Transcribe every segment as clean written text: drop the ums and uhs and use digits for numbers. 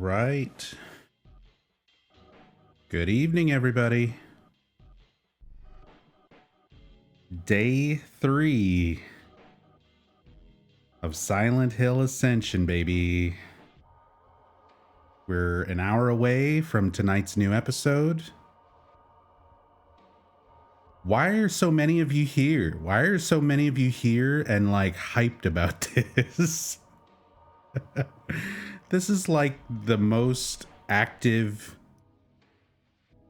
right. Good evening, everybody. Day 3 of Silent Hill Ascension, baby. We're an hour away from tonight's new episode. Why are so many of you here? Why are so many of you here and like hyped about this? This is like the most active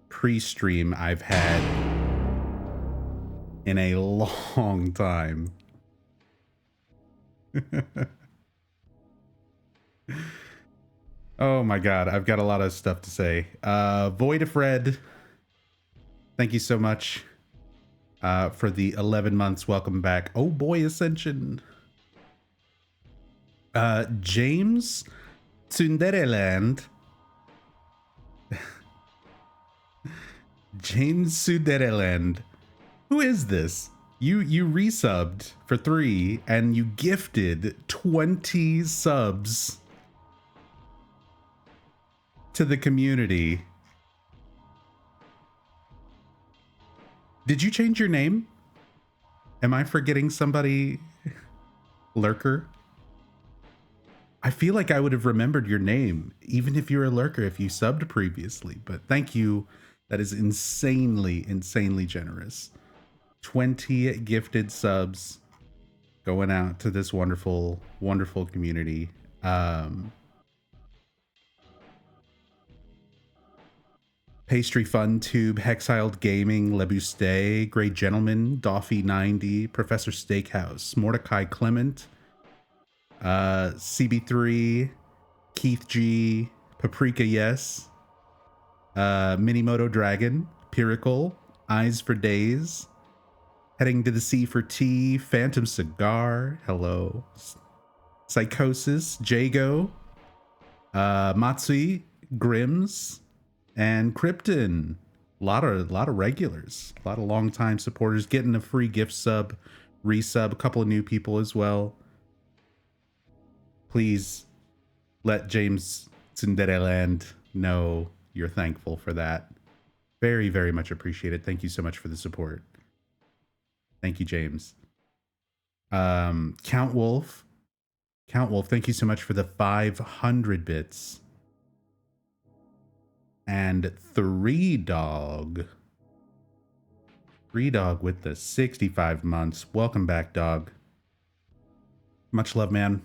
pre-stream I've had in a long time. Oh my god, I've got a lot of stuff to say. Void of Red, thank you so much for the 11 months. Welcome back. Oh boy, Ascension. James Sundereland. James Sundereland. Who is this? You resubbed for 3 and you gifted 20 subs to the community. Did you change your name? Am I forgetting somebody? Lurker? I feel like I would have remembered your name, even if you're a lurker, if you subbed previously, but thank you. That is insanely, insanely generous. 20 gifted subs going out to this wonderful, wonderful community. Pastry Fun Tube, Hexiled Gaming, Lebuste, Great Gentleman, Doffy90, Professor Steakhouse, Mordecai Clement, CB3, Keith G, Paprika Yes, Minimoto Dragon, Piricle, Eyes for Days, Heading to the Sea for Tea, Phantom Cigar, hello, Psychosis, Jago, Matsui, Grims, and Krypton. A lot of regulars, a lot of longtime supporters getting a free gift sub, resub, a couple of new people as well. Please let James Cindereland know you're thankful for that. Very, very much appreciated. Thank you so much for the support. Thank you, James. Count Wolf, thank you so much for the 500 bits. And 3Dog with the 65 months. Welcome back, dog. Much love, man.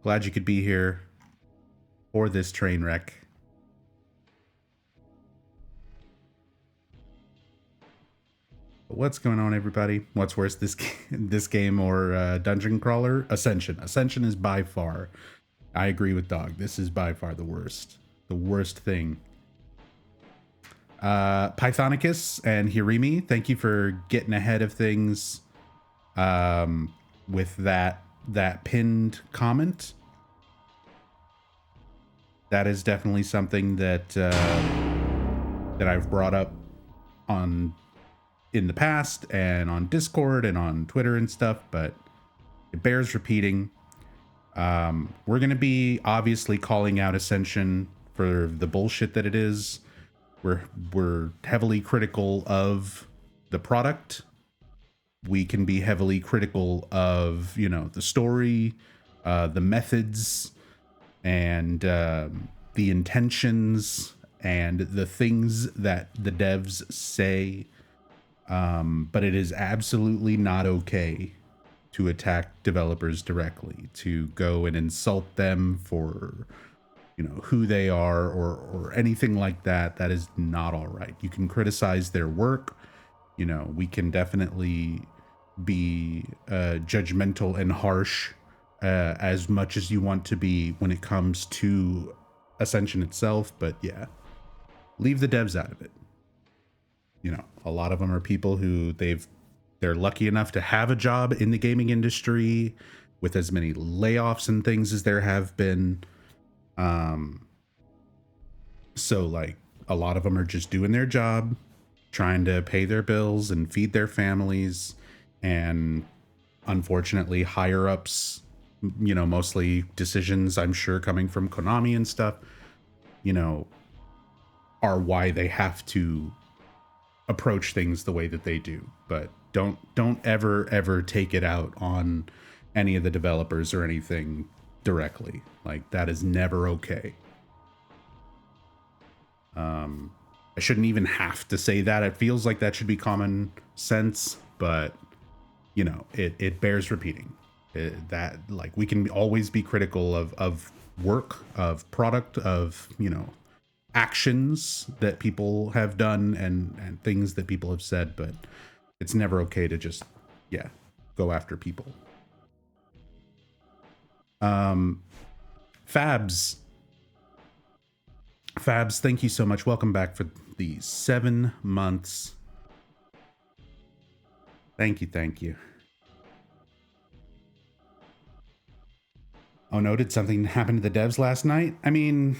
Glad you could be here for this train wreck. But what's going on, everybody? What's worse, this game or Dungeon Crawler? Ascension. Ascension is by far, I agree with Dog, this is by far the worst. The worst thing. Pythonicus and Hirimi, thank you for getting ahead of things with that pinned comment. That is definitely something that that I've brought up in the past and on Discord and on Twitter and stuff, but it bears repeating. We're going to be obviously calling out Ascension for the bullshit that it is. We're heavily critical of the product. We can be heavily critical of, you know, the story, the methods, and the intentions and the things that the devs say. But it is absolutely not okay to attack developers directly, to go and insult them for, you know, who they are or anything like that. That is not all right. You can criticize their work. You know, we can definitely be judgmental and harsh as much as you want to be when it comes to Ascension itself. But yeah, leave the devs out of it. You know, a lot of them are people who they're lucky enough to have a job in the gaming industry with as many layoffs and things as there have been. So like a lot of them are just doing their job, trying to pay their bills and feed their families, and unfortunately higher ups you know, mostly decisions, I'm sure, coming from Konami and stuff, you know, are why they have to approach things the way that they do. But don't ever take it out on any of the developers or anything directly. Like, that is never okay. I shouldn't even have to say that. It feels like that should be common sense, but you know, it bears repeating. That, like, we can always be critical of work, of product, of, you know, actions that people have done and things that people have said, but it's never okay to just, yeah, go after people. Fabs, thank you so much. Welcome back for the 7 months. Thank you. Oh no, did something happen to the devs last night? I mean,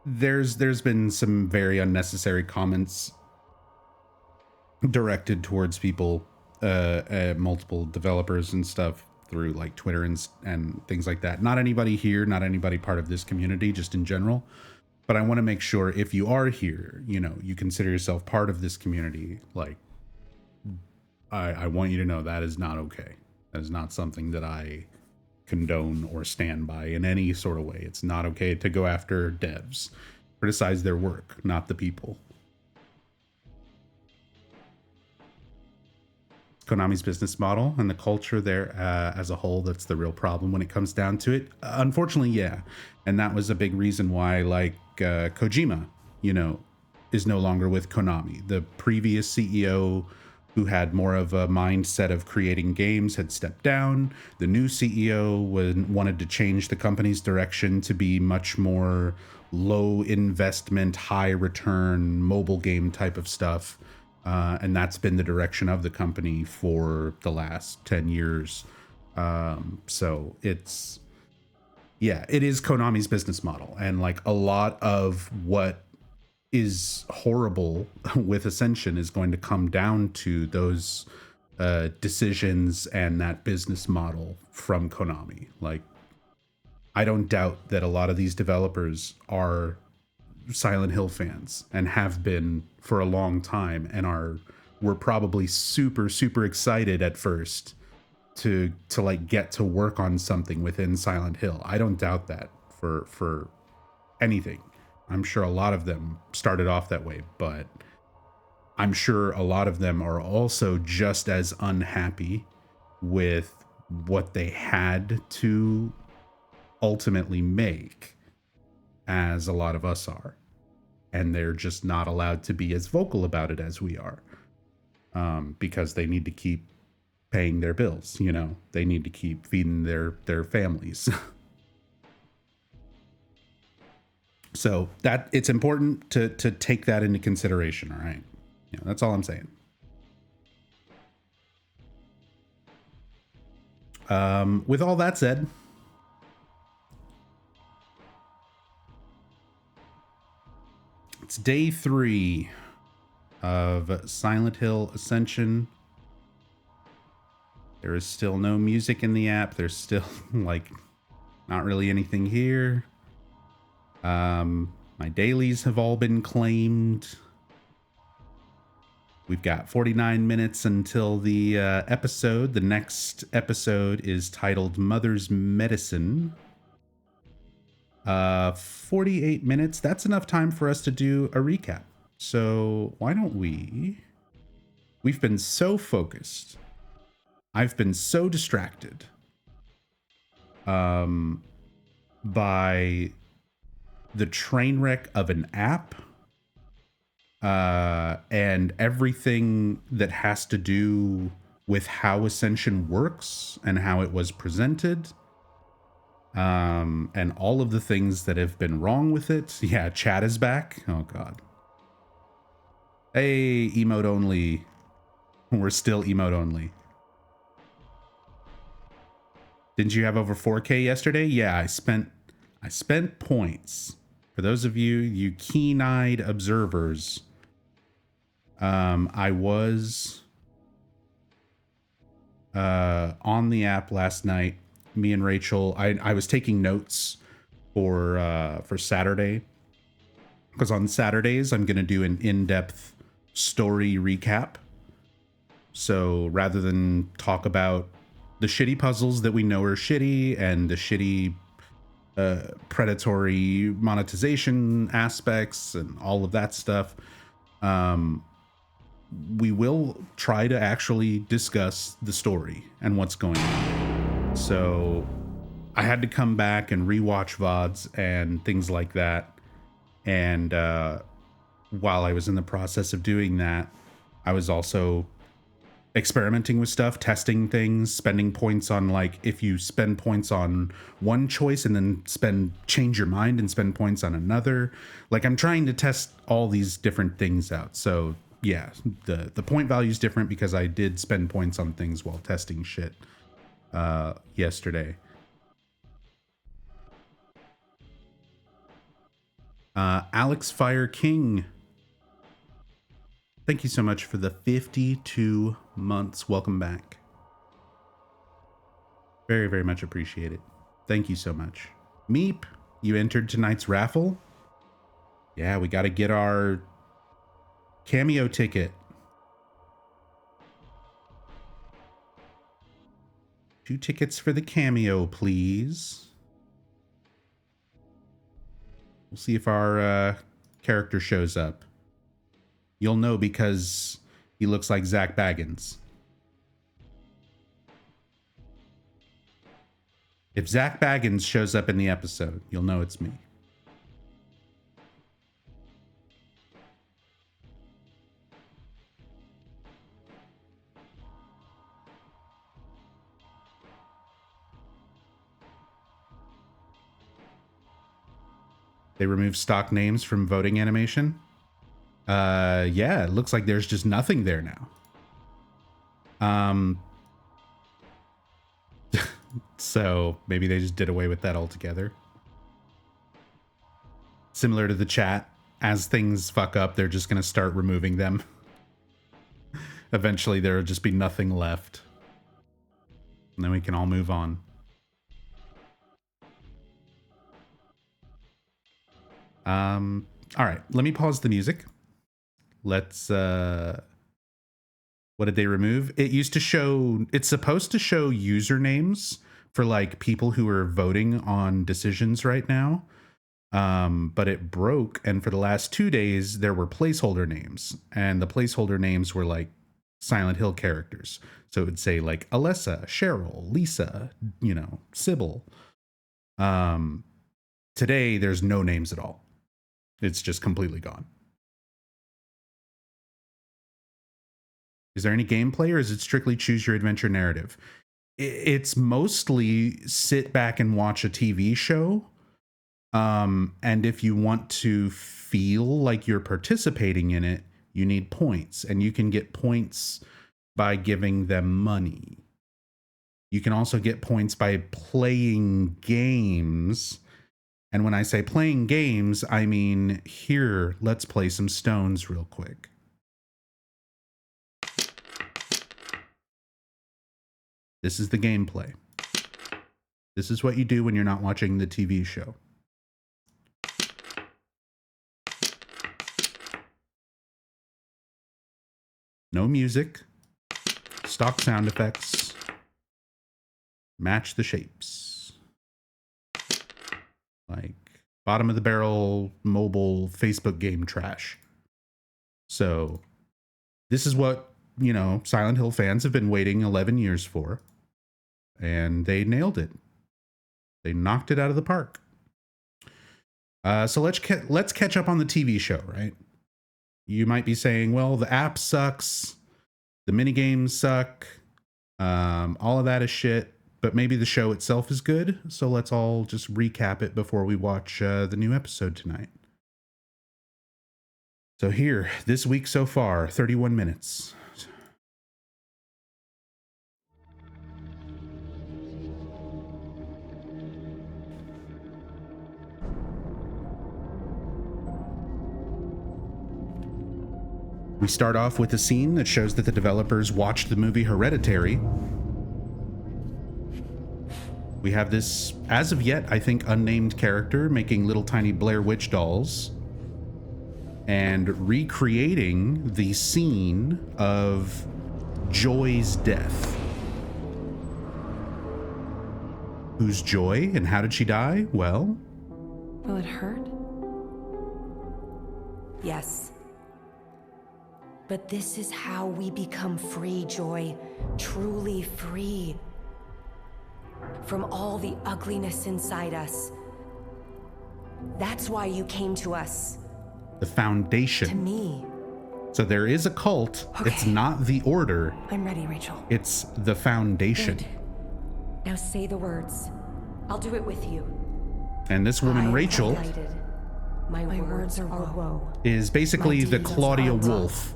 there's been some very unnecessary comments directed towards people, multiple developers and stuff through like Twitter and things like that. Not anybody here, not anybody part of this community, just in general. But I want to make sure if you are here, you know, you consider yourself part of this community. Like, I want you to know that is not okay. That is not something that I condone or stand by in any sort of way. It's not okay to go after devs. Criticize their work, not the people. Konami's business model and the culture there as a whole, that's the real problem when it comes down to it. Unfortunately, yeah. And that was a big reason why, like, Kojima, you know, is no longer with Konami. The previous CEO, who had more of a mindset of creating games, had stepped down. The new CEO wanted to change the company's direction to be much more low investment, high return, mobile game type of stuff. And that's been the direction of the company for the last 10 years. So it's, yeah, it is Konami's business model. And like a lot of what is horrible with Ascension is going to come down to those decisions and that business model from Konami. Like, I don't doubt that a lot of these developers are Silent Hill fans and have been for a long time, and were probably super excited at first to like get to work on something within Silent Hill. I don't doubt that for anything. I'm sure a lot of them started off that way, but I'm sure a lot of them are also just as unhappy with what they had to ultimately make as a lot of us are. And they're just not allowed to be as vocal about it as we are, because they need to keep paying their bills. You know, they need to keep feeding their families. So that it's important to take that into consideration. All right, yeah, that's all I'm saying. With all that said, it's day 3 of Silent Hill Ascension. There is still no music in the app. There's still like not really anything here. My dailies have all been claimed. We've got 49 minutes until the episode. The next episode is titled Mother's Medicine. 48 minutes. That's enough time for us to do a recap. So why don't we've been so focused. I've been so distracted by the train wreck of an app and everything that has to do with how Ascension works and how it was presented. And all of the things that have been wrong with it. Yeah, chat is back. Oh god. Hey, emote only. We're still emote only. Didn't you have over 4K yesterday? Yeah, I spent points. For those of you keen-eyed observers, I was on the app last night. Me and Rachel, I was taking notes for Saturday, because on Saturdays I'm going to do an in-depth story recap. So rather than talk about the shitty puzzles that we know are shitty and the shitty predatory monetization aspects and all of that stuff, we will try to actually discuss the story and what's going on. So I had to come back and rewatch VODs and things like that. And while I was in the process of doing that, I was also experimenting with stuff, testing things, spending points on, like, if you spend points on one choice and then change your mind and spend points on another. Like, I'm trying to test all these different things out. So yeah, the point value is different because I did spend points on things while testing shit yesterday. Alex Fire King, thank you so much for the 52 months. Welcome back. Very, very much appreciated. Thank you so much. Meep, you entered tonight's raffle. Yeah, we got to get our cameo ticket. 2 tickets for the cameo, please. We'll see if our character shows up. You'll know because he looks like Zach Baggins. If Zach Baggins shows up in the episode, you'll know it's me. They removed stock names from voting animation. Yeah, it looks like there's just nothing there now. So maybe they just did away with that altogether. Similar to the chat, as things fuck up, they're just going to start removing them. Eventually, there will just be nothing left. And then we can all move on. All right, let me pause the music. Let's, what did they remove? It used to show, it's supposed to show usernames for, like, people who are voting on decisions right now. But it broke, and for the last 2 days, there were placeholder names, and the placeholder names were like Silent Hill characters. So it would say like Alessa, Cheryl, Lisa, you know, Sybil. Today, there's no names at all. It's just completely gone. Is there any gameplay, or is it strictly choose your adventure narrative? It's mostly sit back and watch a TV show. And if you want to feel like you're participating in it, you need points, and you can get points by giving them money. You can also get points by playing games. And when I say playing games, I mean, here, let's play some stones real quick. This is the gameplay. This is what you do when you're not watching the TV show. No music, stock sound effects, match the shapes. Like bottom of the barrel mobile Facebook game trash. So this is what, you know, Silent Hill fans have been waiting 11 years for, and they nailed it. They knocked it out of the park. So let's catch up on the TV show, right? You might be saying, well, the app sucks, the minigames suck, all of that is shit, but maybe the show itself is good. So let's all just recap it before we watch the new episode tonight. So here, this week so far, 31 minutes. We start off with a scene that shows that the developers watched the movie Hereditary We have this, as of yet, I think, unnamed character making little tiny Blair Witch dolls and recreating the scene of Joy's death. Who's Joy and how did she die? Well, will it hurt? Yes. But this is how we become free, Joy. Truly free. From all the ugliness inside us. That's why you came to us. the Foundation. To me. So there is a cult. Okay. It's not the Order. I'm ready, Rachel. It's the Foundation. Good. Now say the words. I'll do it with you. And this woman, Rachel, My words are woe. is basically the deeds Claudia are Wolf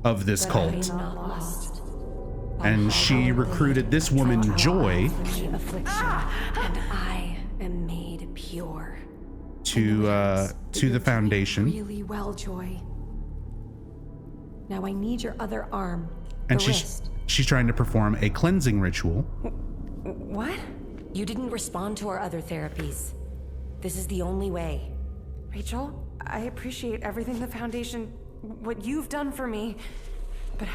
of this But I cult. am not lost. And she recruited this woman, Joy, Affliction, and I am made pure. to the Foundation. Really well, Joy. Now I need your other arm. And the wrist. she's trying to perform a cleansing ritual. What? You didn't respond to our other therapies. This is the only way. Rachel, I appreciate everything the Foundation, what you've done for me, but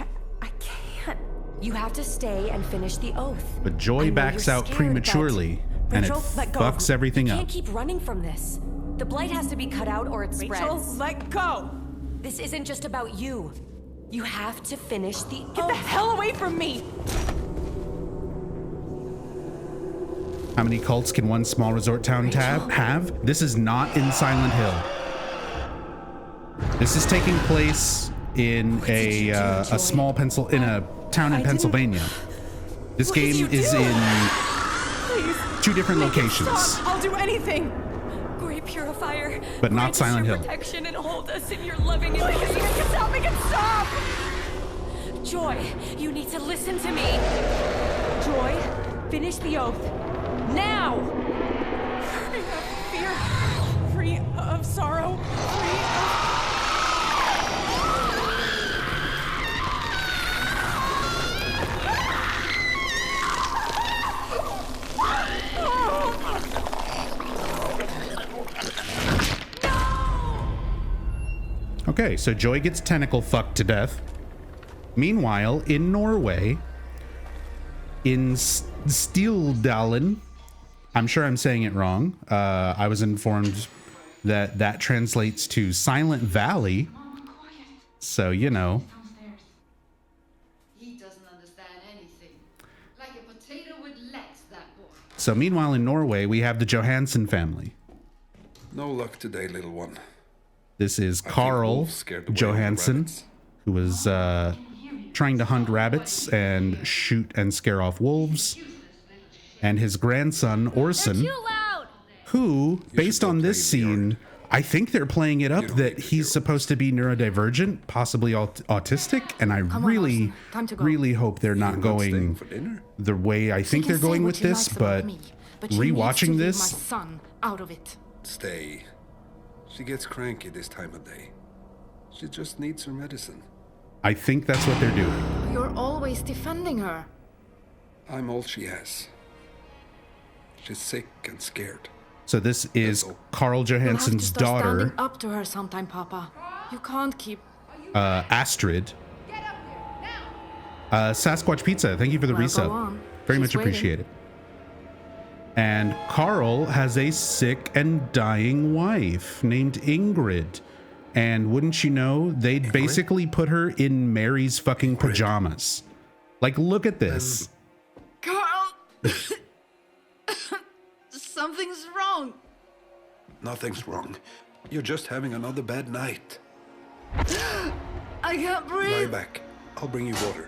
I can't. You have to stay and finish the oath. But I Joy know backs you're out scared, prematurely, but and it Rachel, let go of fucks me. everything You up. can't keep running from this. The blight has to be cut out or it Rachel, spreads. let go! This isn't just about you. You have to finish the Get the oath. hell away from me! How many cults can one small resort town have? This is not in Silent Hill. This is taking place in a small in a town in Pennsylvania. This What did game you is do? in Please, 2 different make it locations. stop. I'll do anything! Great Purifier. But not grant us Silent your Hill. Protection and hold us in your loving Please, embrace. make it stop! Make it stop! Joy, you need to listen to me. Joy, finish the oath. Now! Free of fear, free of sorrow, free of... Okay, so Joy gets tentacle fucked to death. Meanwhile, in Norway, in Stildalen, I'm sure I'm saying it wrong. I was informed that that translates to Silent Valley. So, you know. He doesn't understand anything. Like a potato with legs, that boy. So meanwhile, in Norway, we have the Johansen family. No luck today, little one. This is I think Carl wolves scared away all the Johansen, rabbits. who was trying to hunt rabbits and shoot and scare off wolves. And his grandson, Orson, who, based go on this play in the scene, I think they're playing it up don't that need to he's go. supposed to be neurodivergent, possibly autistic, and I really, really hope they're not You're not staying going for dinner? the way I think they're going with this, but rewatching this, my son out of it. Stay. She gets cranky this time of day. She just needs her medicine. I think that's what they're doing. You're always defending her. I'm all she has. She's sick and scared. So this is That's all. Carl You'll have to Johansen's start daughter, standing up to her sometime, Papa. You can't keep... Astrid. Sasquatch Pizza, thank you for the Well, go resub. on. Very She's much waiting. appreciated. And Carl has a sick and dying wife named Ingrid. And wouldn't you know, they'd basically put her in Mary's fucking pajamas. Like, look at this. Carl! Something's wrong. Nothing's wrong. You're just having another bad night. I can't Lie breathe. back. I'll bring you water.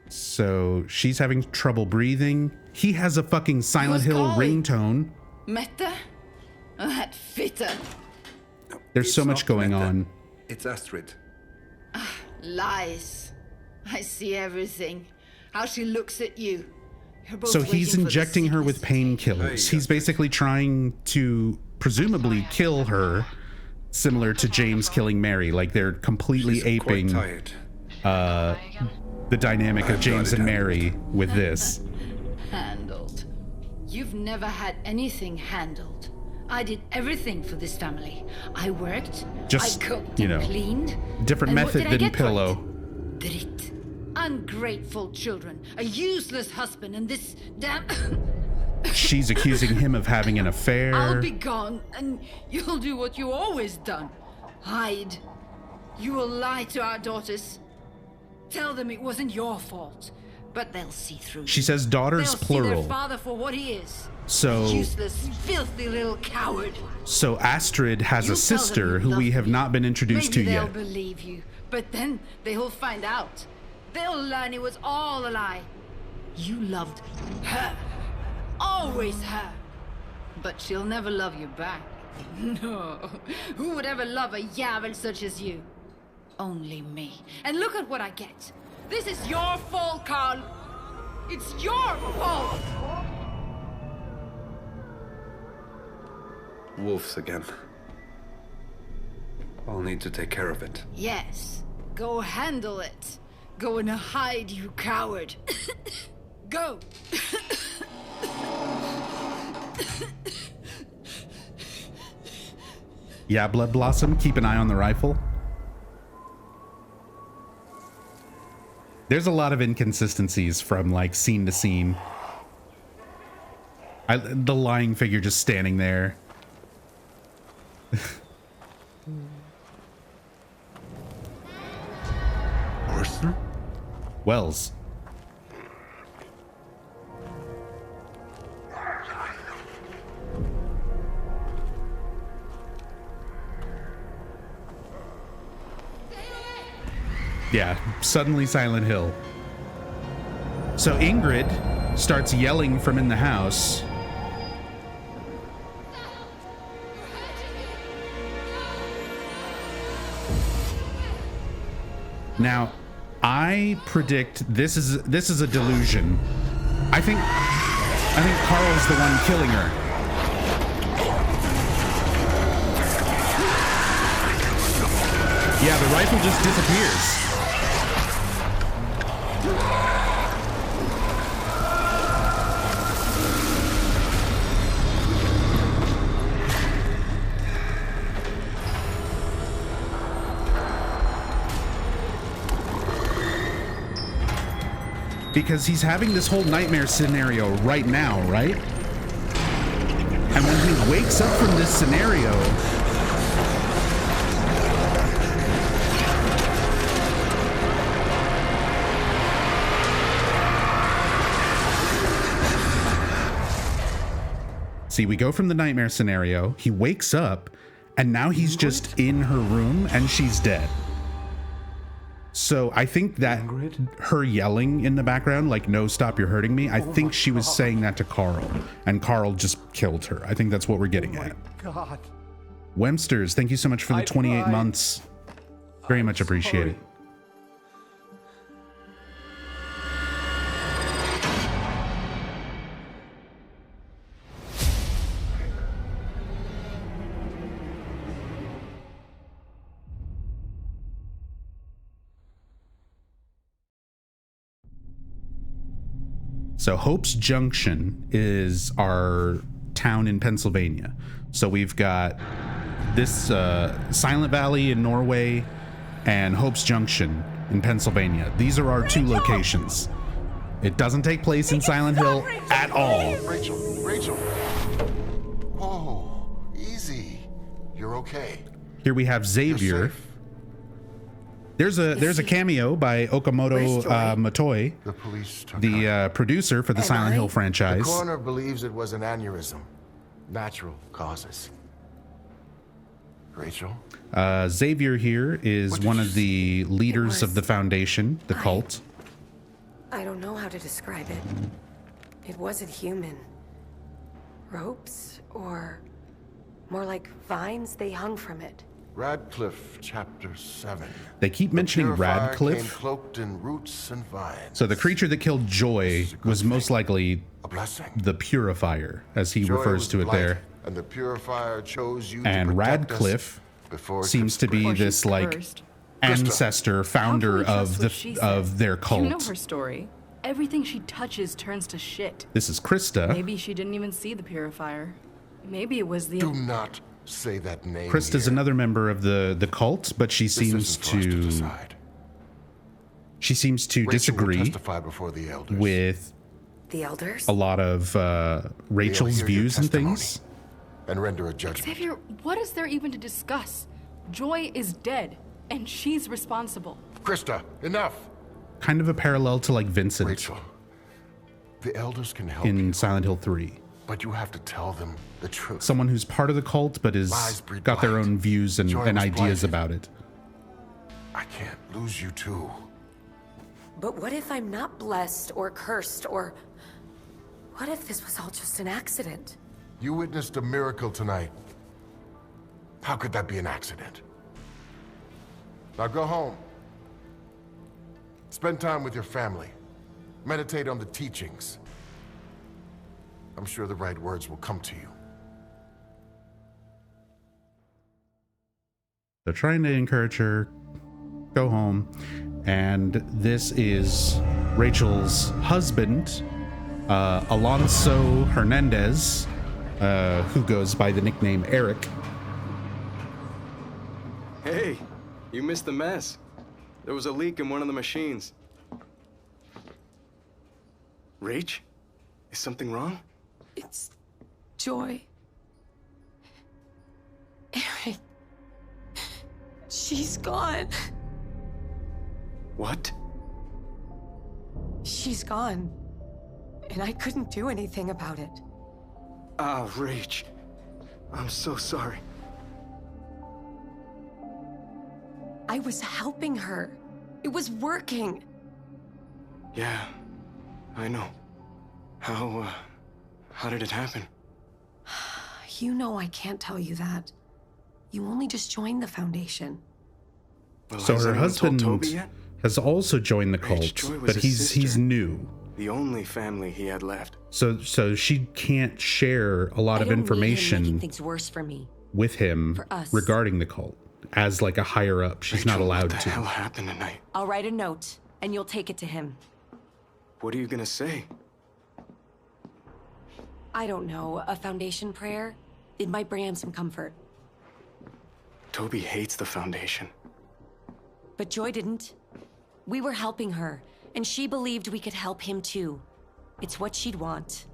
So she's having trouble breathing. He has a fucking Silent Who's Hill calling? ringtone. Mette? That fitter. No, There's it's so much not going Mette. on. It's Astrid. Lies. I see everything. How she looks at you. You're both So he's waiting for the injecting her with sickness to take painkillers. Hey, He's Astrid. basically trying to presumably kill her, similar to James killing Mary. Like they're completely She's quite aping tired. the dynamic of James and Mary with this. Handled. You've never had anything handled. I did everything for this family. I worked, Just, I cooked you and know, cleaned. different And what method did I than get for pillow. it? Grit. Ungrateful children, a useless husband, and this damn... She's accusing him of having an affair. I'll be gone, and you'll do what you always done. Hide. You will lie to our daughters. Tell them it wasn't your fault, but they'll see through you. She says daughters They'll see plural. their father for what he is. So, A useless, filthy little coward. so Astrid has You a tell them sister you who we love have me. not been introduced Maybe to they'll yet. believe you, but then they'll find out. They'll learn it was all a lie. You loved her. Always her. But she'll never love you back. No. Who would ever love a yavel such as you? Only me. And look at what I get. This is your fault, Carl. It's your fault. Wolves again. I'll need to take care of it. Yes. Go handle it. Go and hide, you coward. Go. Yeah, Blood Blossom, keep an eye on the rifle. There's a lot of inconsistencies from like scene to scene. The lying figure just standing there. Arthur? Wells. Yeah, suddenly Silent Hill. So Ingrid starts yelling from in the house. Now, I predict this is a delusion. I think Carl's the one killing her. Yeah, the rifle just disappears. Because he's having this whole nightmare scenario right now, right? And when he wakes up from this scenario, see, we go from the nightmare scenario, he wakes up, and now he's just in her room and she's dead. So I think that her yelling in the background, like, no, stop, you're hurting me, I think she was saying that to Carl, and Carl just killed her. I think that's what we're getting at. God. Wemsters, thank you so much for the 28 months. Very much appreciated. So Hope's Junction is our town in Pennsylvania. So we've got this Silent Valley in Norway and Hope's Junction in Pennsylvania. These are our two locations. It doesn't take place in Silent Hill at all. Rachel. Whoa, easy. You're okay. Here we have Xavier. There's a cameo by Okamoto Motoi, The police took her. the producer for the Silent Hill The franchise. coroner believes it was an aneurysm. Natural causes. Rachel? Xavier here is What did one you of the leaders of the foundation, the cult. I don't know how to describe it. It wasn't human. Ropes, or more like vines, they hung from it. Radcliffe, chapter 7. They keep mentioning The purifier came Radcliffe. cloaked in roots and vines. So the creature that killed Joy was most likely A blessing. the Purifier, as he Joy refers was to it blight, there. And the purifier chose you to And protect us Radcliffe before it seems could to be spread. this like Cursed. ancestor, founder of their cult. You know her story. Everything she touches turns to shit. This is Krista. Maybe she didn't even see the purifier. Maybe it was the... Do not say that name. Krista's here. another member of the cult, but she seems she seems to Rachel disagree will testify before the elders. with The elders? a lot of Rachel's They'll hear your views and testimony things. and render a judgment. Xavier, what is there even to discuss? Joy is dead, and she's responsible. Krista, enough. Kind of a parallel to like Vincent Rachel, the elders can help in you, Silent Hill 3. but you have to tell them the truth. Someone who's part of the cult, but is Lies breed got their blight. own views and Joy was ideas blighted. about it. I can't lose you too. But what if I'm not blessed or cursed or... What if this was all just an accident? You witnessed a miracle tonight. How could that be an accident? Now go home. Spend time with your family. Meditate on the teachings. I'm sure the right words will come to you. They're trying to encourage her, go home. And this is Rachel's husband, Alonso Hernandez, who goes by the nickname Eric. Hey, you missed the mess. There was a leak in one of the machines. Rach? Is something wrong? It's... Joy. Eric. She's gone. What? She's gone. And I couldn't do anything about it. Ah, Rach. I'm so sorry. I was helping her. It was working. Yeah, I know. How did it happen? You know I can't tell you that. You only just joined the Foundation. Well, So has her anyone told husband Toby yet? has also joined the Rach, cult, Joy was but his he's sister. new. The only family he had left. So she can't share a lot of making information things worse for me. with him For us. regarding the cult. As like a higher up, she's not Rachel, allowed what the hell to. happened tonight? I'll write a note, and you'll take it to him. What are you gonna say? I don't know, a Foundation prayer? It might bring him some comfort. Toby hates the Foundation. But Joy didn't. We were helping her, and she believed we could help him too. It's what she'd want.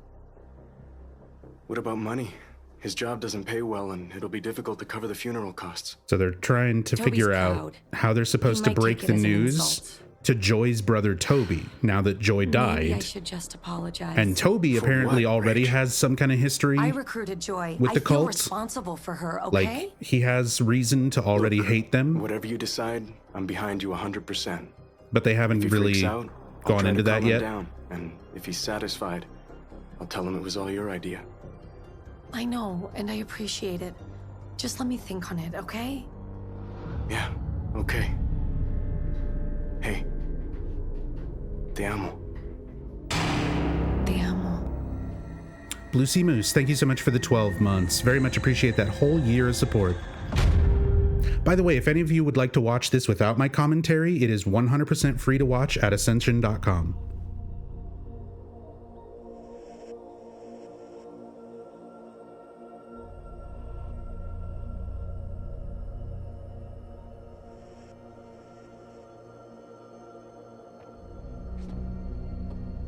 What about money? His job doesn't pay well, and it'll be difficult to cover the funeral costs. So they're trying to Toby's figure out proud. how they're supposed to He might break take the it as an news insult. to Joy's brother Toby now that Joy Maybe I died. should just apologize. And Toby For apparently what, already Rach? has some kind of history. I recruited Joy. With the I feel cult? responsible for her, Like okay? he has reason to already hate them, Whatever you decide, I'm behind you 100%. but they If haven't he really freaks out, I'll gone try into to that calm him yet. down, and if he's satisfied, I'll tell him it was all your idea. I know, and I appreciate it. Just let me think on it, okay? Yeah, okay. Hey. Te amo. Te amo. Blue Sea Moose, thank you so much for the 12 months. Very much appreciate that whole year of support. By the way, if any of you would like to watch this without my commentary, it is 100% free to watch at Ascension.com.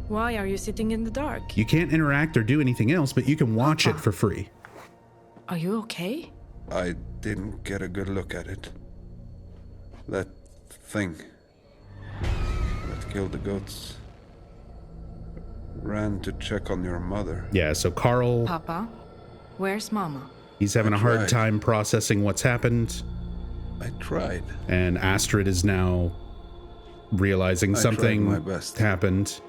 Why are you sitting in the dark? You can't interact or do anything else, but you can watch it for free. Are you okay? I didn't get a good look at it. That thing that killed the goats ran to check on your mother. Yeah, so Carl, Papa, where's Mama? he's having I a hard tried. time processing what's happened, I tried. and Astrid is now realizing I tried something my best. happened,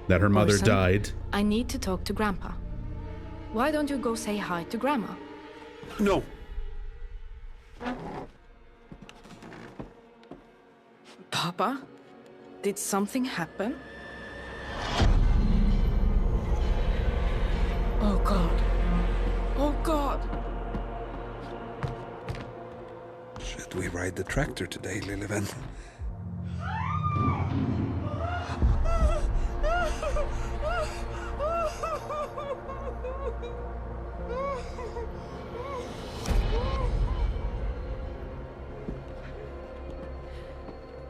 that her mother Orson? died. I need to talk to Grandpa. Why don't you go say hi to Grandma? No. Papa? Did something happen? Oh God. Oh God. Shit. did we ride the tractor today, Lilivan?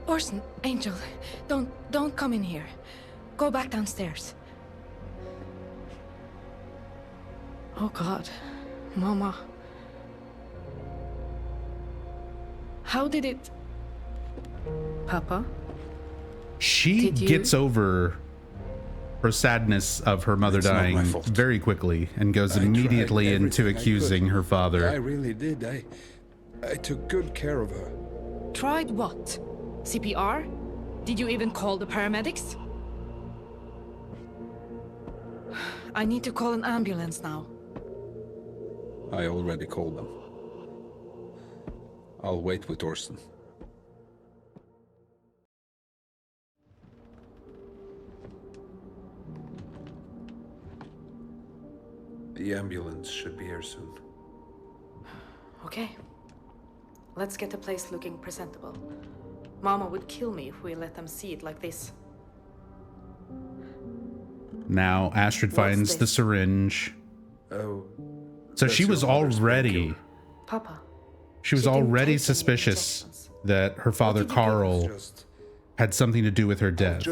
Orson, Angel, don't come in here. Go back downstairs. Oh God, Mama. How did it... Papa? She gets over her sadness of her mother dying very quickly and goes immediately into accusing her father. I really did. I took good care of her. Tried what? CPR? Did you even call the paramedics? I need to call an ambulance now. I already called them. I'll wait with Orson. The ambulance should be here soon. Okay. Let's get the place looking presentable. Mama would kill me if we let them see it like this. Now Astrid finds the syringe. Oh. So she was already... Papa. She was already suspicious that her father Carl had something to do with her death,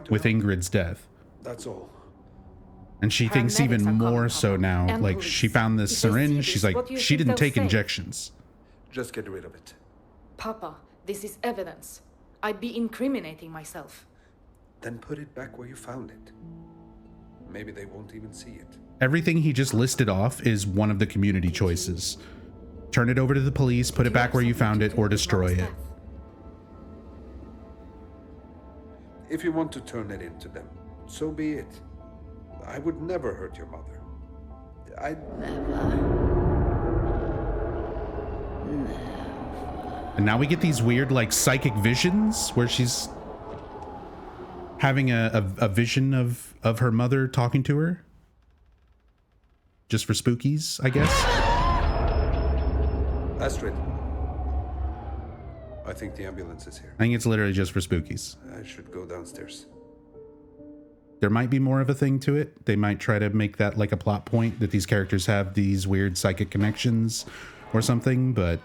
with Ingrid's death. That's all. And she thinks even more so now. Like, she found this syringe. She's like, she didn't take injections. Just get rid of it. Papa, this is evidence. I'd be incriminating myself. Then put it back where you found it. Maybe they won't even see it. Everything he just listed off is one of the community choices. Turn it over to the police, put it back where you found it, or destroy it. If you want to turn it into them, so be it. I would never hurt your mother. And now we get these weird, like, psychic visions where she's having a vision of her mother talking to her. Just for spookies, I guess. Astrid. I think the ambulance is here. I think it's literally just for spookies. I should go downstairs. There might be more of a thing to it. They might try to make that like a plot point that these characters have these weird psychic connections or something, but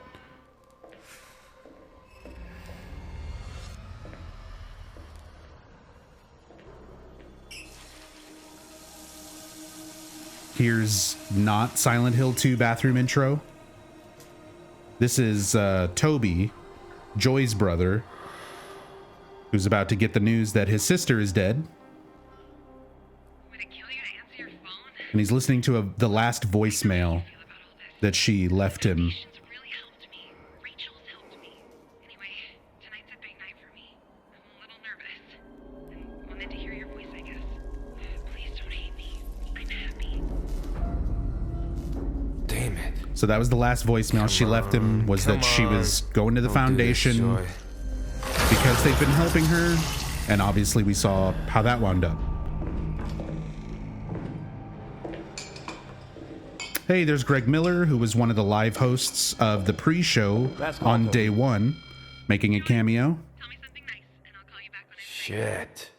here's not Silent Hill 2 bathroom intro. This is Toby, Joy's brother, who's about to get the news that his sister is dead. And he's listening to the last voicemail that she left him. So that was the last voicemail she left him, was that she was going to the foundation because they've been helping her. And obviously we saw how that wound up. Hey, there's Greg Miller, who was one of the live hosts of the pre-show on day one, making a cameo. Shit.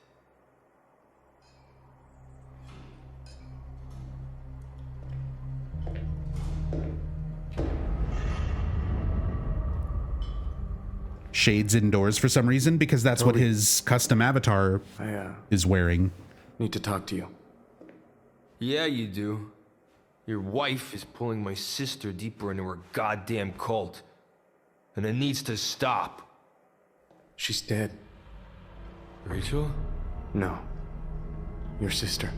Shades indoors for some reason, because that's Toby. what his custom avatar is wearing. Need to talk to you. Yeah, you do. Your wife is pulling my sister deeper into her goddamn cult. And it needs to stop. She's dead. Rachel? No. Your sister.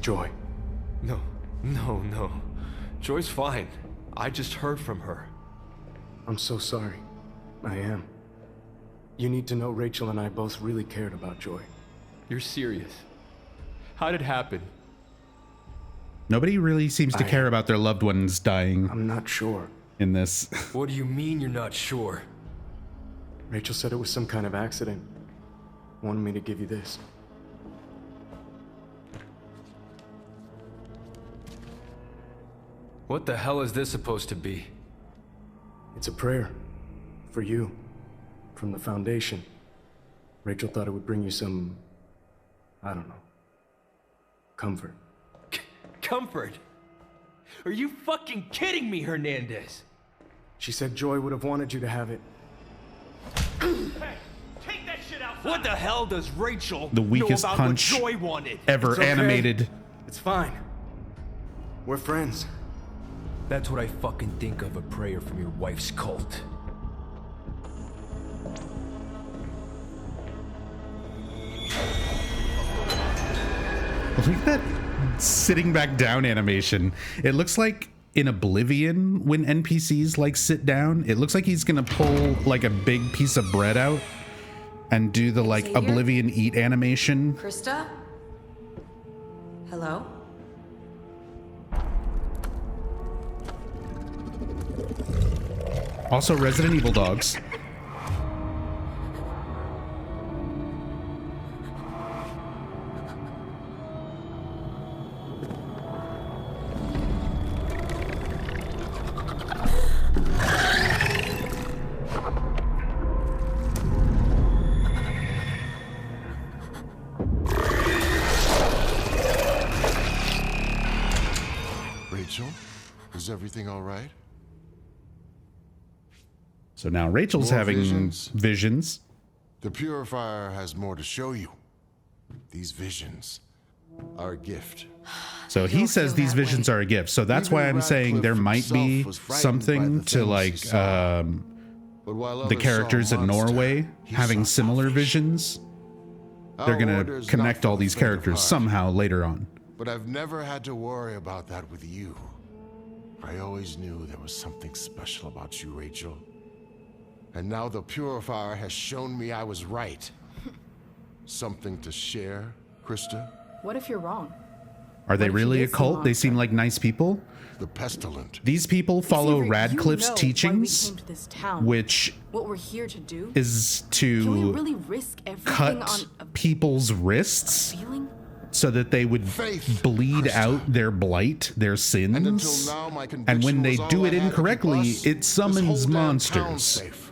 Joy. No. Joy's fine. I just heard from her. I'm so sorry. I am. You need to know Rachel and I both really cared about Joy. You're serious? How did it happen? Nobody really seems to care about their loved ones dying. I'm not sure. In this. What do you mean you're not sure? Rachel said it was some kind of accident. Wanted me to give you this. What the hell is this supposed to be? It's a prayer. For you. From the Foundation. Rachel thought it would bring you some... I don't know. Comfort. Comfort? Are you fucking kidding me, Hernandez? She said Joy would have wanted you to have it. Hey, take that shit outside. What the hell does Rachel The weakest know about punch what Joy wanted? ever It's okay. animated. It's fine. We're friends. That's what I fucking think of a prayer from your wife's cult. Look at that sitting back down animation. It looks like in Oblivion when NPCs like sit down. It looks like he's gonna pull like a big piece of bread out and do the like Xavier? Oblivion eat animation. Krista? Hello? Also Resident Evil dogs. Rachel, is everything all right? So now Rachel's More having visions. The Purifier has more to show you. These visions are a gift. So he says these visions are a gift. So that's why I'm saying there might be something to like the characters in Norway having similar visions. They're gonna connect all these characters somehow later on. But I've never had to worry about that with you. I always knew there was something special about you, Rachel. And now the Purifier has shown me I was right. Something to share, Krista? What if you're wrong? Are they really a cult? They seem like nice people. The Pestilent. These people follow Xavier, Radcliffe's you know teachings, why we came to this town. which What we're here to do is Can we to really risk everything cut on a people's wrists feeling? so that they would bleed out their blight, their sins. And until now, my And conviction when they was do all it I had to keep incorrectly, us, it this summons whole damn town monsters. safe.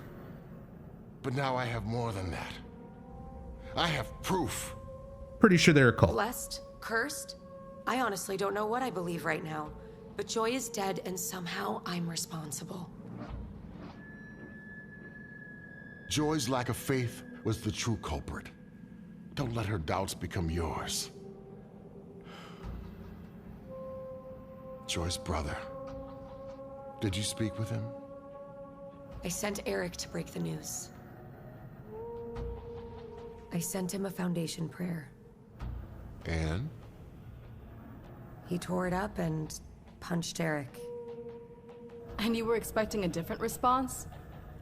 But now I have more than that. I have proof. Pretty sure they're a cult. Blessed? Cursed? I honestly don't know what I believe right now. But Joy is dead, and somehow I'm responsible. Joy's lack of faith was the true culprit. Don't let her doubts become yours. Joy's brother. Did you speak with him? I sent Eric to break the news. I sent him a Foundation prayer. And? He tore it up and punched Eric. And you were expecting a different response?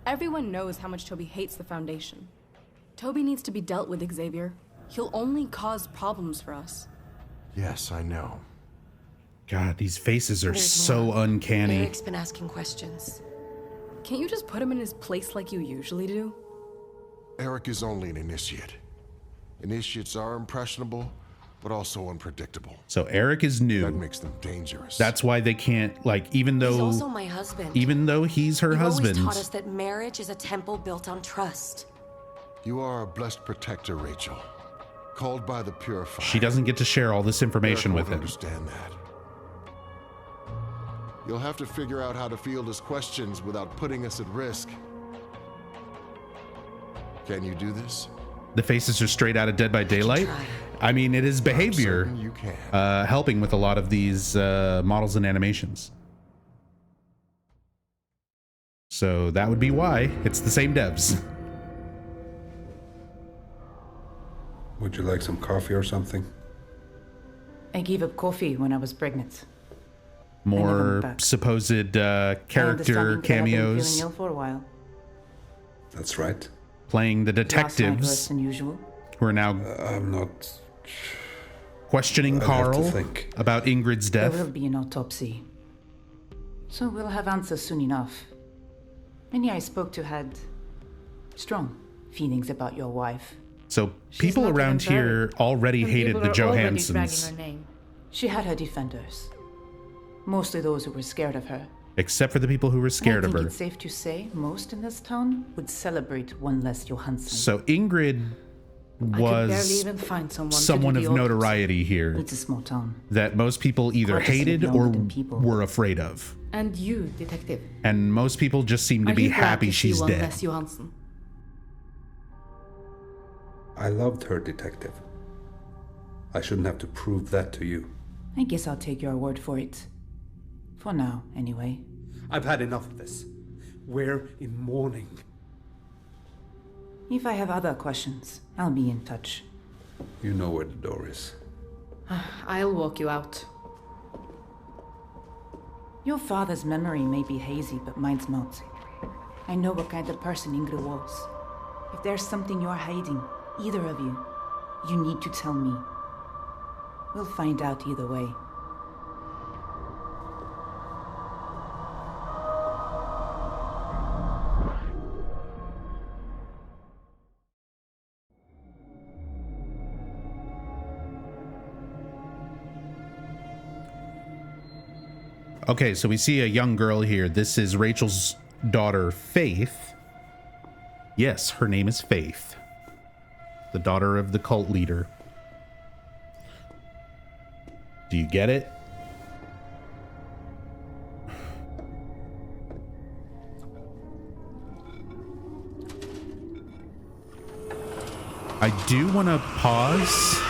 Everyone knows how much Toby hates the Foundation. Toby needs to be dealt with, Xavier. He'll only cause problems for us. Yes, I know. God, these faces are There's so more. uncanny. Eric's been asking questions. Can't you just put him in his place like you usually do? Eric is only an initiate. Initiates are impressionable, but also unpredictable. So Eric is new. That makes them dangerous. That's why they can't, like, even He's though also my husband. even though he's her You've husband. always taught us that marriage is a temple built on trust. You are a blessed protector, Rachel. Called by the Purifier. She doesn't get to share all this information Eric with won't him. understand that. You'll have to figure out how to field his questions without putting us at risk. Can you do this? The faces are straight out of Dead by Daylight. I mean, it is behavior certain you can. helping with a lot of these models and animations. So that would be why it's the same devs. Would you like some coffee or something? I gave up coffee when I was pregnant. More supposed character cameos. Feeling ill for a while. That's right. Playing the Last night worse detectives than usual. who are now I'm not questioning I'd have to Carl think. about Ingrid's There death. will be an autopsy. So we'll have answers soon enough. Many I spoke to had strong feelings about your wife. So people not around even here buried, already and hated people the are already Johansons. dragging her name. She had her defenders. Mostly those who were scared of her. except for the people who were scared of I think her. it's safe to say most in this town would celebrate one less Johansson. So Ingrid was even find someone of notoriety here. It's a small town. That most people either hated or were afraid of. And you, detective. And most people just seem to be happy she's dead. Less Johansson? I loved her, detective. I shouldn't have to prove that to you. I guess I'll take your word for it. For now, anyway. I've had enough of this. We're in mourning. If I have other questions, I'll be in touch. You know where the door is. I'll walk you out. Your father's memory may be hazy, but mine's not. I know what kind of person Ingrid was. If there's something you're hiding, either of you, you need to tell me. We'll find out either way. Okay, so we see a young girl here. This is Rachel's daughter, Faith. Yes, her name is Faith. The daughter of the cult leader. Do you get it? I do want to pause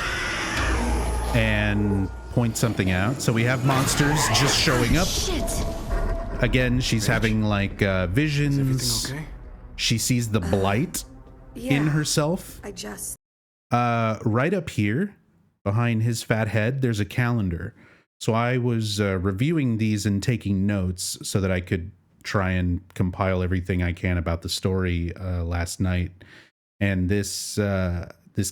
and point something out. So we have monsters just showing up. Shit. Again, she's having like visions. Is everything okay? She sees the blight in herself. I just... right up here behind his fat head, there's a calendar. So I was reviewing these and taking notes so that I could try and compile everything I can about the story last night. And this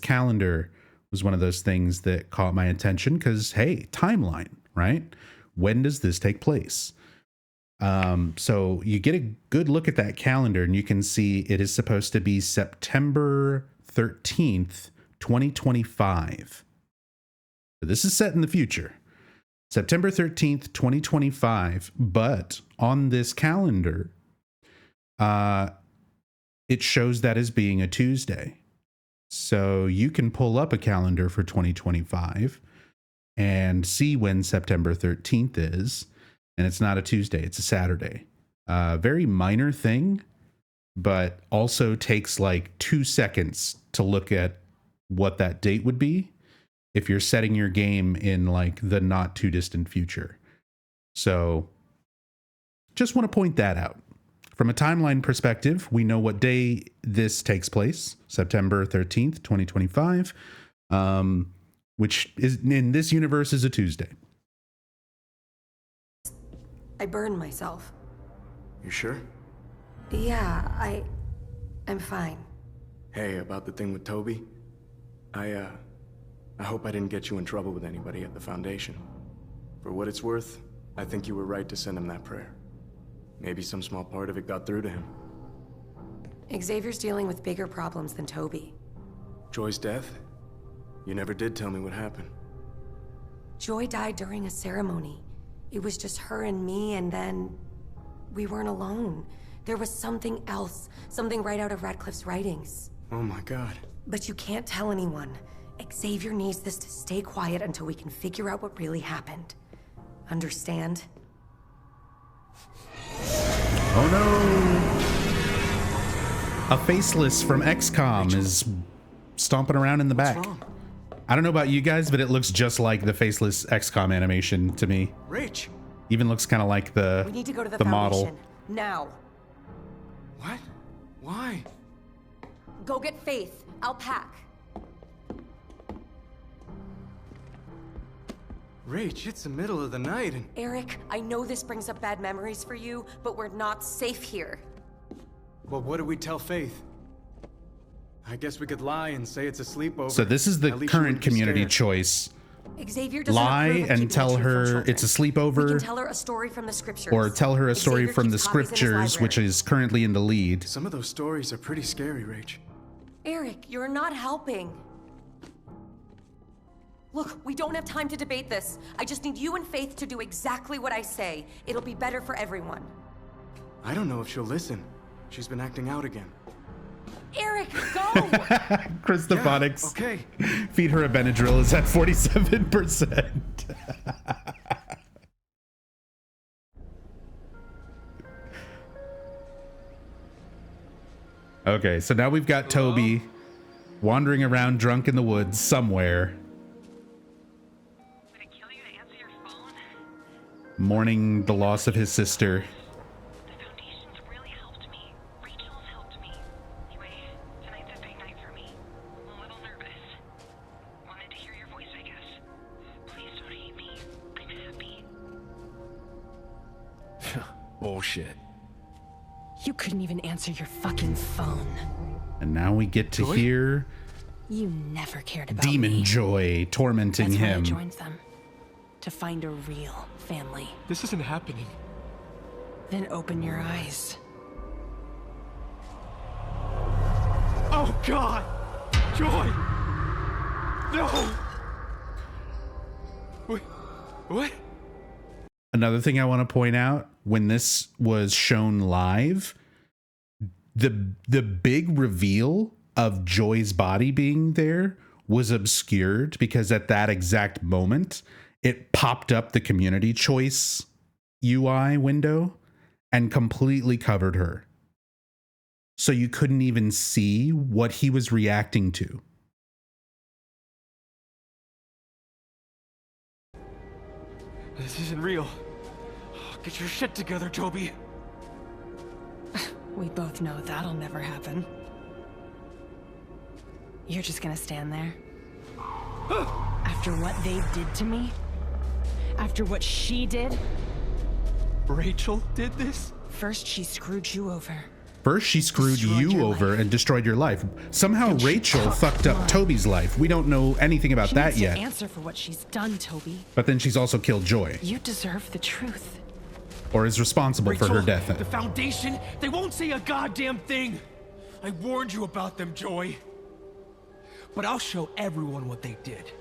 calendar was one of those things that caught my attention because, hey, timeline, right? When does this take place? So you get a good look at that calendar and you can see it is supposed to be September 13th, 2025. So this is set in the future. September 13th, 2025. But on this calendar, it shows that as being a Tuesday. So you can pull up a calendar for 2025 and see when September 13th is. And it's not a Tuesday, it's a Saturday. Very minor thing, but also takes like 2 seconds to look at what that date would be if you're setting your game in like the not too distant future. So just want to point that out. From a timeline perspective, we know what day this takes place, September 13th, 2025, which is in this universe is a Tuesday. I burned myself. You sure? Yeah, I'm fine. Hey, about the thing with Toby? I hope I didn't get you in trouble with anybody at the Foundation. For what it's worth, I think you were right to send him that prayer. Maybe some small part of it got through to him. Xavier's dealing with bigger problems than Toby. Joy's death? You never did tell me what happened. Joy died during a ceremony. It was just her and me, and then we weren't alone. There was something else, something right out of Radcliffe's writings. Oh my god. But you can't tell anyone. Xavier needs this to stay quiet until we can figure out what really happened. Understand? Oh no! A faceless from XCOM is stomping around in the back. What's wrong? I don't know about you guys, but it looks just like the faceless XCOM animation to me. Rach! Even looks kind of like the We need to go to the Foundation. model. Now. What? Why? Go get Faith. I'll pack. Rach, it's the middle of the night and... Eric, I know this brings up bad memories for you, but we're not safe here. Well, what do we tell Faith? I guess we could lie and say it's a sleepover. So this is the At least she current wouldn't be community scared. choice. Xavier doesn't Lie approve of and keeping tell the truth from her children. it's a We can sleepover, tell her a story from the scriptures. or tell her a story Xavier from the keeps copies in his scriptures, which library. is currently in the lead. Some of those stories are pretty scary, Rach. Eric, you're not helping. Look, we don't have time to debate this. I just need you and Faith to do exactly what I say. It'll be better for everyone. I don't know if she'll listen. She's been acting out again. Eric, go! Christophonics. Yeah, okay. Feed her a Benadryl is at 47%. Okay, so now we've got Toby wandering around drunk in the woods somewhere. Would it kill you to answer your phone? Mourning the loss of his sister. The Foundation's really helped me. Rachel's helped me. Anyway, tonight's a big night for me. I'm a little nervous. Wanted to hear your voice, I guess. Please don't hate me. I'm happy. Bullshit. You couldn't even answer your fucking phone. And now we get to hear You never cared about Demon me. Joy tormenting That's why I him. joined them. To find a real family. This isn't happening. Then open your eyes. Oh, God! Joy! No! Wait, what? Another thing I want to point out, when this was shown live, the big reveal of Joy's body being there was obscured because at that exact moment, it popped up the community choice UI window and completely covered her. So you couldn't even see what he was reacting to. This isn't real. Get your shit together, Toby. We both know that'll never happen. You're just gonna stand there? After what they did to me? After what she did? Rachel did this? First, she screwed you over. First, she screwed you over and destroyed your life. Somehow Rachel fucked up Toby's life. We don't know anything about that She needs yet. to answer for what she's done, Toby. But then she's also killed Joy, You deserve the truth. or is responsible for her death. The Foundation, they won't say a goddamn thing. I warned you about them, Joy. But I'll show everyone what they did.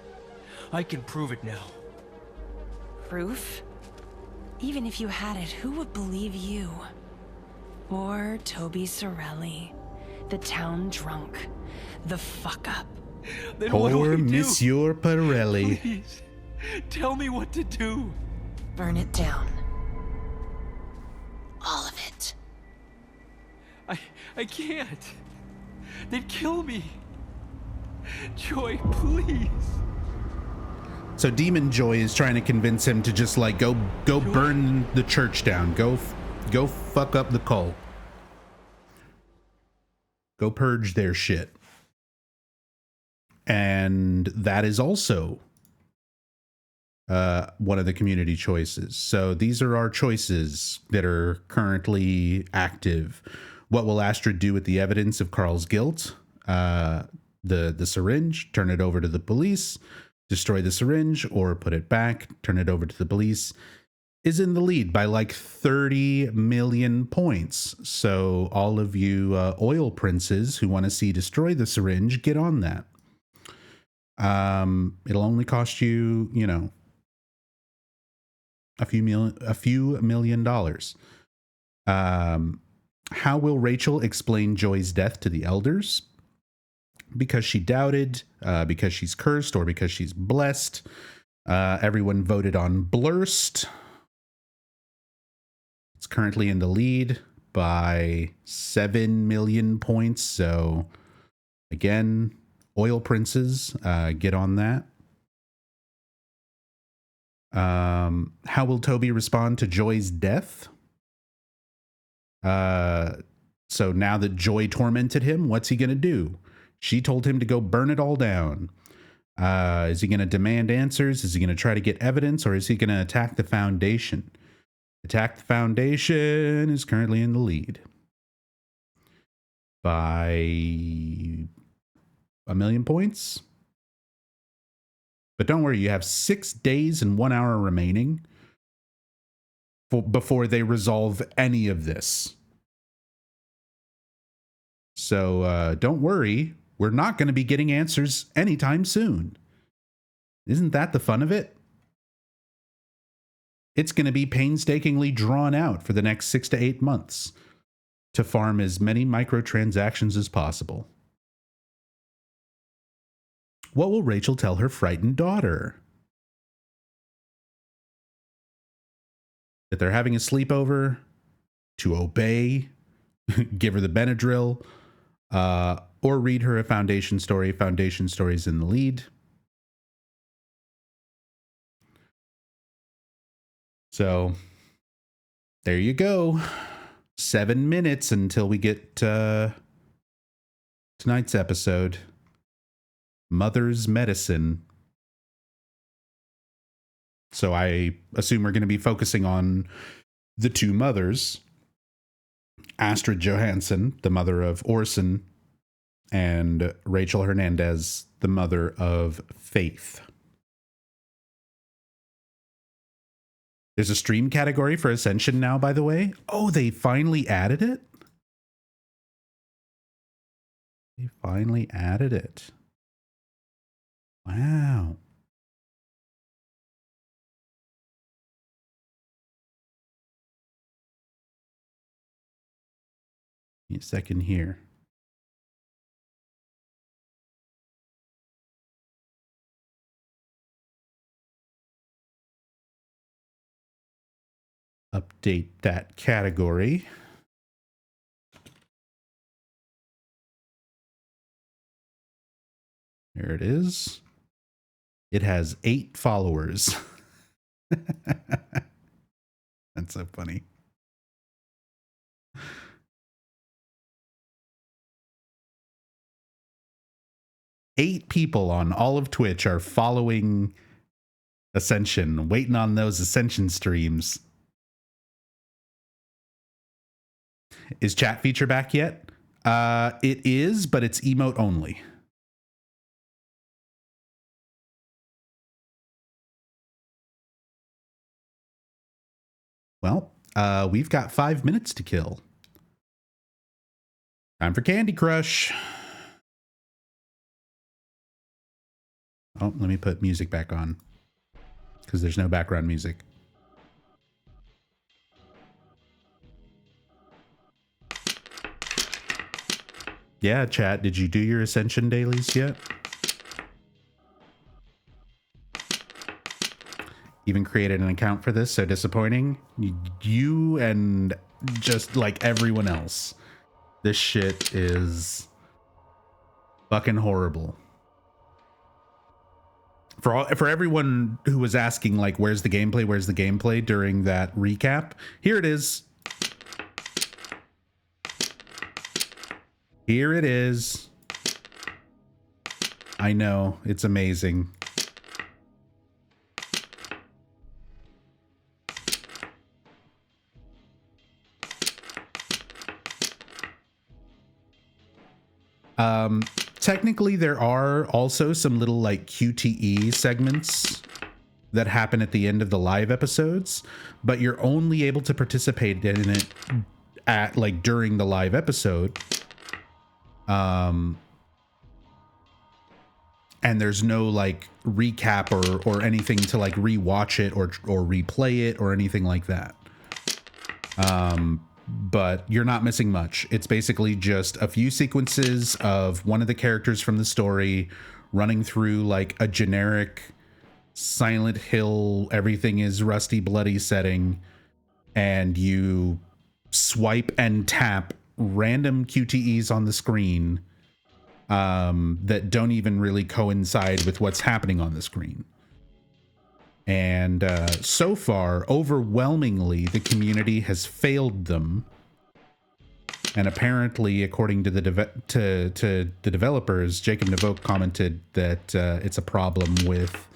I can prove it now. Proof? Even if you had it, who would believe you? Or Toby Sorelli, the town drunk, the fuck up. Then what do Poor I do? Monsieur Pirelli. Please, tell me what to do. Burn it down. All of it. I can't. They'd kill me. Joy, please. So Demon Joy is trying to convince him to just like go burn the church down. Go fuck up the cult. Go purge their shit. And that is also one of the community choices. So these are our choices that are currently active. What will Astrid do with the evidence of Carl's guilt? The syringe, turn it over to the police, destroy the syringe, or put it back, turn it over to the police, is in the lead by like 30 million points. So all of you oil princes who want to see destroy the syringe, get on that. It'll only cost you, you know, a few $1 million. How will Rachel explain Joy's death to the elders? Because she doubted, because she's cursed, or because she's blessed. Everyone voted on Blurst. It's currently in the lead by 7 million points. So again, oil princes, get on that. How will Toby respond to Joy's death? So now that Joy tormented him, what's he going to do? She told him to go burn it all down. Is he going to demand answers? Is he going to try to get evidence? Or is he going to attack the Foundation? Attack the Foundation is currently in the lead by 1 million points. But don't worry, you have 6 days and 1 hour remaining before they resolve any of this. So don't worry, we're not going to be getting answers anytime soon. Isn't that the fun of it? It's going to be painstakingly drawn out for the next 6 to 8 months to farm as many microtransactions as possible. What will Rachel tell her frightened daughter? That they're having a sleepover, to obey, give her the Benadryl, or read her a Foundation story. Foundation story's in the lead. So there you go. 7 minutes until we get tonight's episode. Mother's Medicine. So I assume we're going to be focusing on the two mothers. Astrid Johansson, the mother of Orson, and Rachel Hernandez, the mother of Faith. There's a stream category for Ascension now, by the way. Oh, they finally added it? They finally added it. Wow. Give me a second here. Update that category. There it is. It has 8 followers. That's so funny. Eight people on all of Twitch are following Ascension, waiting on those Ascension streams. Is chat feature back yet? It is, but it's emote only. Well, we've got 5 minutes to kill. Time for Candy Crush. Oh, let me put music back on because there's no background music. Yeah, chat, did you do your Ascension dailies yet? Even created an account for this, so disappointing. You and just like everyone else. This shit is fucking horrible. For everyone who was asking, like, where's the gameplay during that recap, here it is. Here it is. I know, it's amazing. Technically, there are also some little like QTE segments that happen at the end of the live episodes, but you're only able to participate in it at like during the live episode. And there's no like recap or anything to like rewatch it or replay it or anything like that. But you're not missing much. It's basically just a few sequences of one of the characters from the story running through like a generic Silent Hill, everything is rusty, bloody setting, and you swipe and tap random QTEs on the screen that don't even really coincide with what's happening on the screen. And so far, overwhelmingly, the community has failed them. And apparently, according to the developers, Jacob Navoke commented that it's a problem with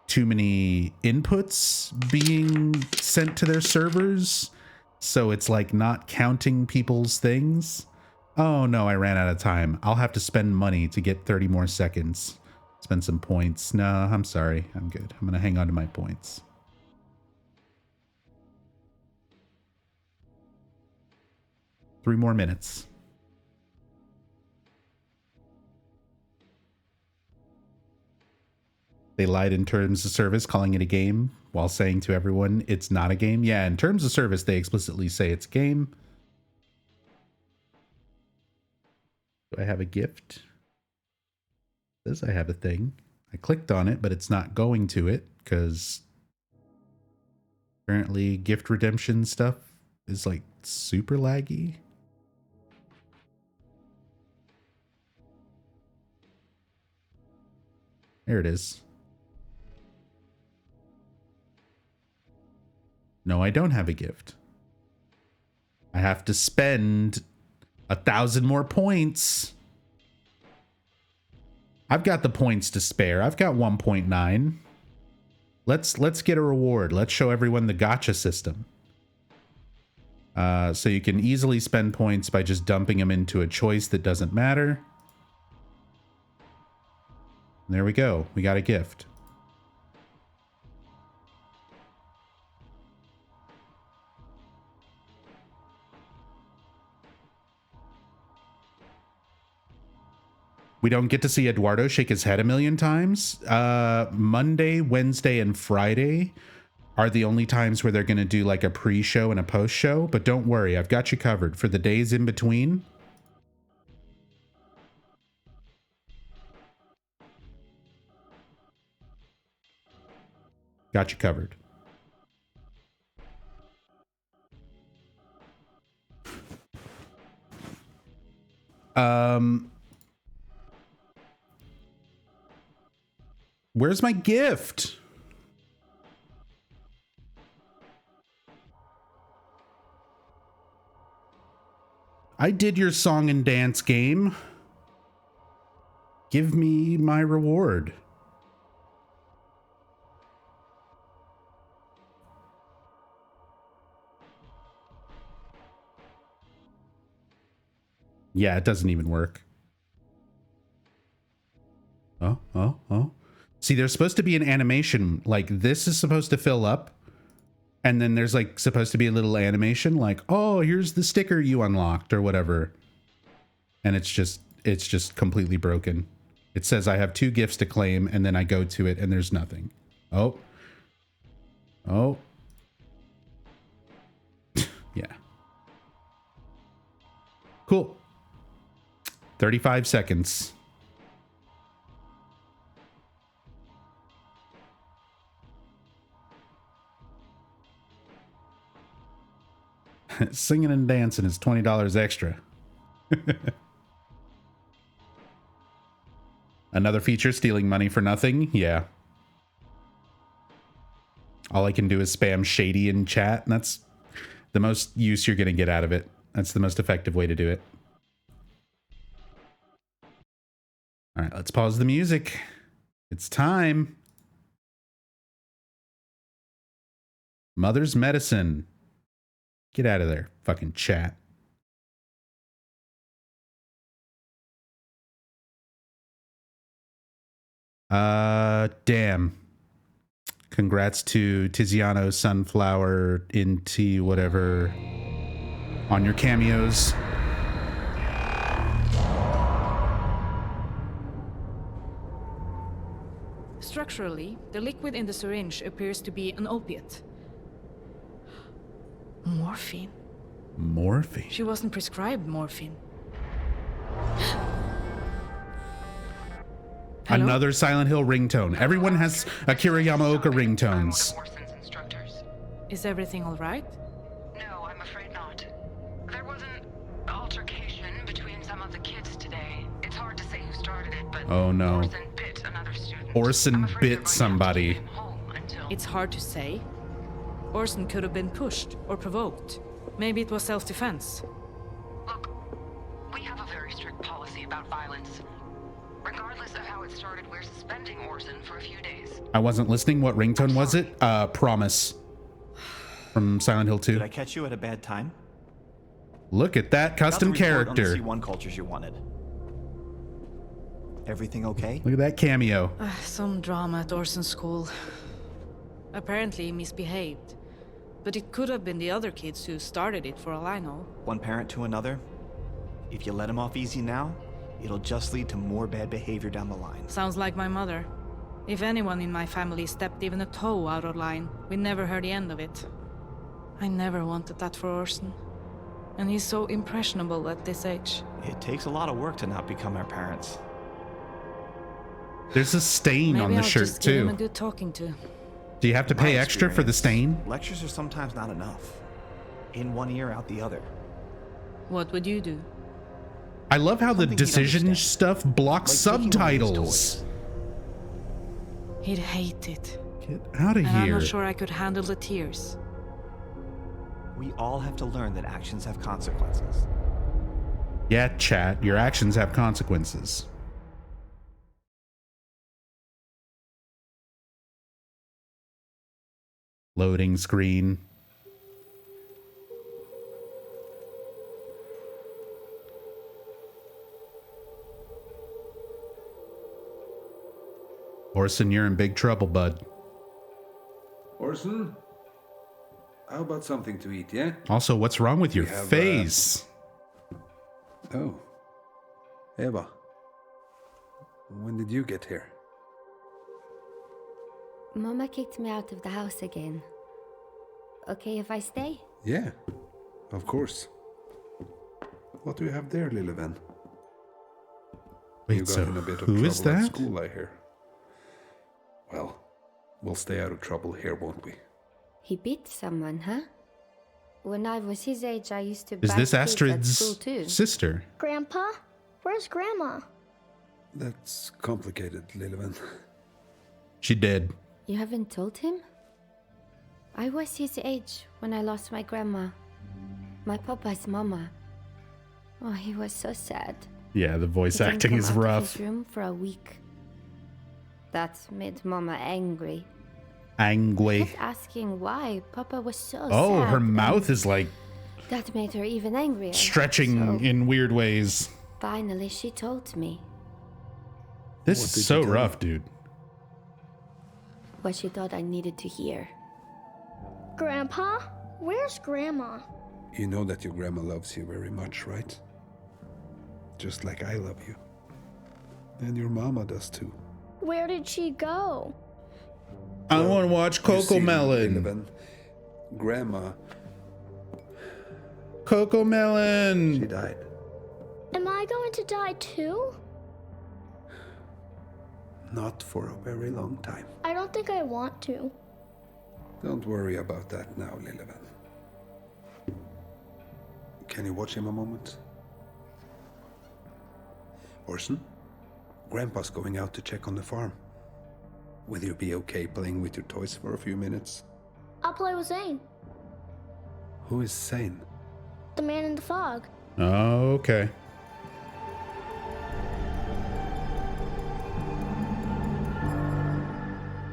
too many inputs being sent to their servers. So it's like not counting people's things. Oh no, I ran out of time. I'll have to spend money to get 30 more seconds. Spend some points. No, I'm sorry. I'm good. I'm going to hang on to my points. Three more minutes. They lied in terms of service, calling it a game, while saying to everyone it's not a game. Yeah, in terms of service, they explicitly say it's a game. Do I have a gift? It says I have a thing. I clicked on it, but it's not going to it because apparently gift redemption stuff is like super laggy. There it is. No, I don't have a gift. I have to spend 1,000 more points. I've got the points to spare. I've got 1.9. Let's get a reward. Let's show everyone the gacha system. So you can easily spend points by just dumping them into a choice that doesn't matter. And there we go. We got a gift. We don't get to see Eduardo shake his head a million times. Monday, Wednesday, and Friday are the only times where they're going to do like a pre-show and a post-show. But don't worry, I've got you covered for the days in between. Got you covered. Where's my gift? I did your song and dance game. Give me my reward. Yeah, it doesn't even work. Oh. See, there's supposed to be an animation, like this is supposed to fill up. And then there's like supposed to be a little animation like, oh, here's the sticker you unlocked or whatever. And it's just completely broken. It says I have 2 gifts to claim and then I go to it and there's nothing. Oh. Yeah. Cool. 35 seconds. Singing and dancing is $20 extra. Another feature, stealing money for nothing. Yeah. All I can do is spam shady in chat, and that's the most use you're going to get out of it. That's the most effective way to do it. All right, let's pause the music. It's time. Mother's medicine. Get out of there, fucking chat. Damn. Congrats to Tiziano Sunflower Inti whatever on your cameos. Structurally, the liquid in the syringe appears to be an opiate. Morphine? Morphine? She wasn't prescribed morphine. Hello? Another Silent Hill ringtone. Everyone has Akira Yamaoka ringtones. Is everything all right? No, I'm afraid not. There was an altercation between some of the kids today. It's hard to say who started it, but Oh no. Orson bit another student. Orson bit somebody. It's hard to say. Orson could have been pushed or provoked. Maybe it was self-defense. Look, we have a very strict policy about violence. Regardless of how it started, we're suspending Orson for a few days. I wasn't listening. What ringtone was it? Promise. From Silent Hill 2. Did I catch you at a bad time? Look at that custom character. On the C1 cultures you wanted. Everything okay? Look at that cameo. Some drama at Orson's school. Apparently he misbehaved. But it could have been the other kids who started it, for all I know. One parent to another. If you let him off easy now, it'll just lead to more bad behavior down the line. Sounds like my mother. If anyone in my family stepped even a toe out of line, we never heard the end of it. I never wanted that for Orson. And he's so impressionable at this age. It takes a lot of work to not become our parents. There's a stain on the I'll shirt just give him a too. good talking to. Do you have to pay extra for the stain? Lectures are sometimes not enough. In one ear, out the other. What would you do? I love how the Something he'd decision understand. stuff blocks Like taking one of his subtitles. He'd hate it. Get out of And I'm here. not sure I could handle the tears. We all have to learn that actions have consequences. Yeah, chat. Your actions have consequences. Loading screen. Orson, you're in big trouble, bud. Orson? How about something to eat, yeah? Also, what's wrong with your We have, face? Oh. Eva. When did you get here? Mama kicked me out of the house again. Okay if I stay? Yeah, of course. What do you have there, Lilleven? Wait, You got so in a bit of who trouble is at that? school, I hear. Well, we'll stay out of trouble here, won't we? He beat someone, huh? When I was his age, I used to Is bite this kids at school Astrid's too. sister? Grandpa? Where's Grandma? That's complicated, Lilleven. She did. You haven't told him? I was his age when I lost my grandma. My papa's mama. Oh, he was so sad. Yeah, the voice He didn't acting come is out of rough. his room for a week. That made Mama angry. Angry. Kept asking why Papa was so sad. Oh, her and mouth is like that made her even angrier. stretching So, in weird ways. finally, she told me This What is did so you tell rough, her? dude. what she thought I needed to hear. Grandpa? Where's Grandma? You know that your grandma loves you very much, right? Just like I love you. And your mama does too. Where did she go? I want to watch You Coco see, Melon. Lilleven, Grandma, Coco she Melon. died. Am I going to die too? Not for a very long time. I don't think I want to. Don't worry about that now, Lilleven. Can you watch him a moment? Orson? Grandpa's going out to check on the farm. Will you be okay playing with your toys for a few minutes? I'll play with Zane, Who is sane? the man in the fog. Okay.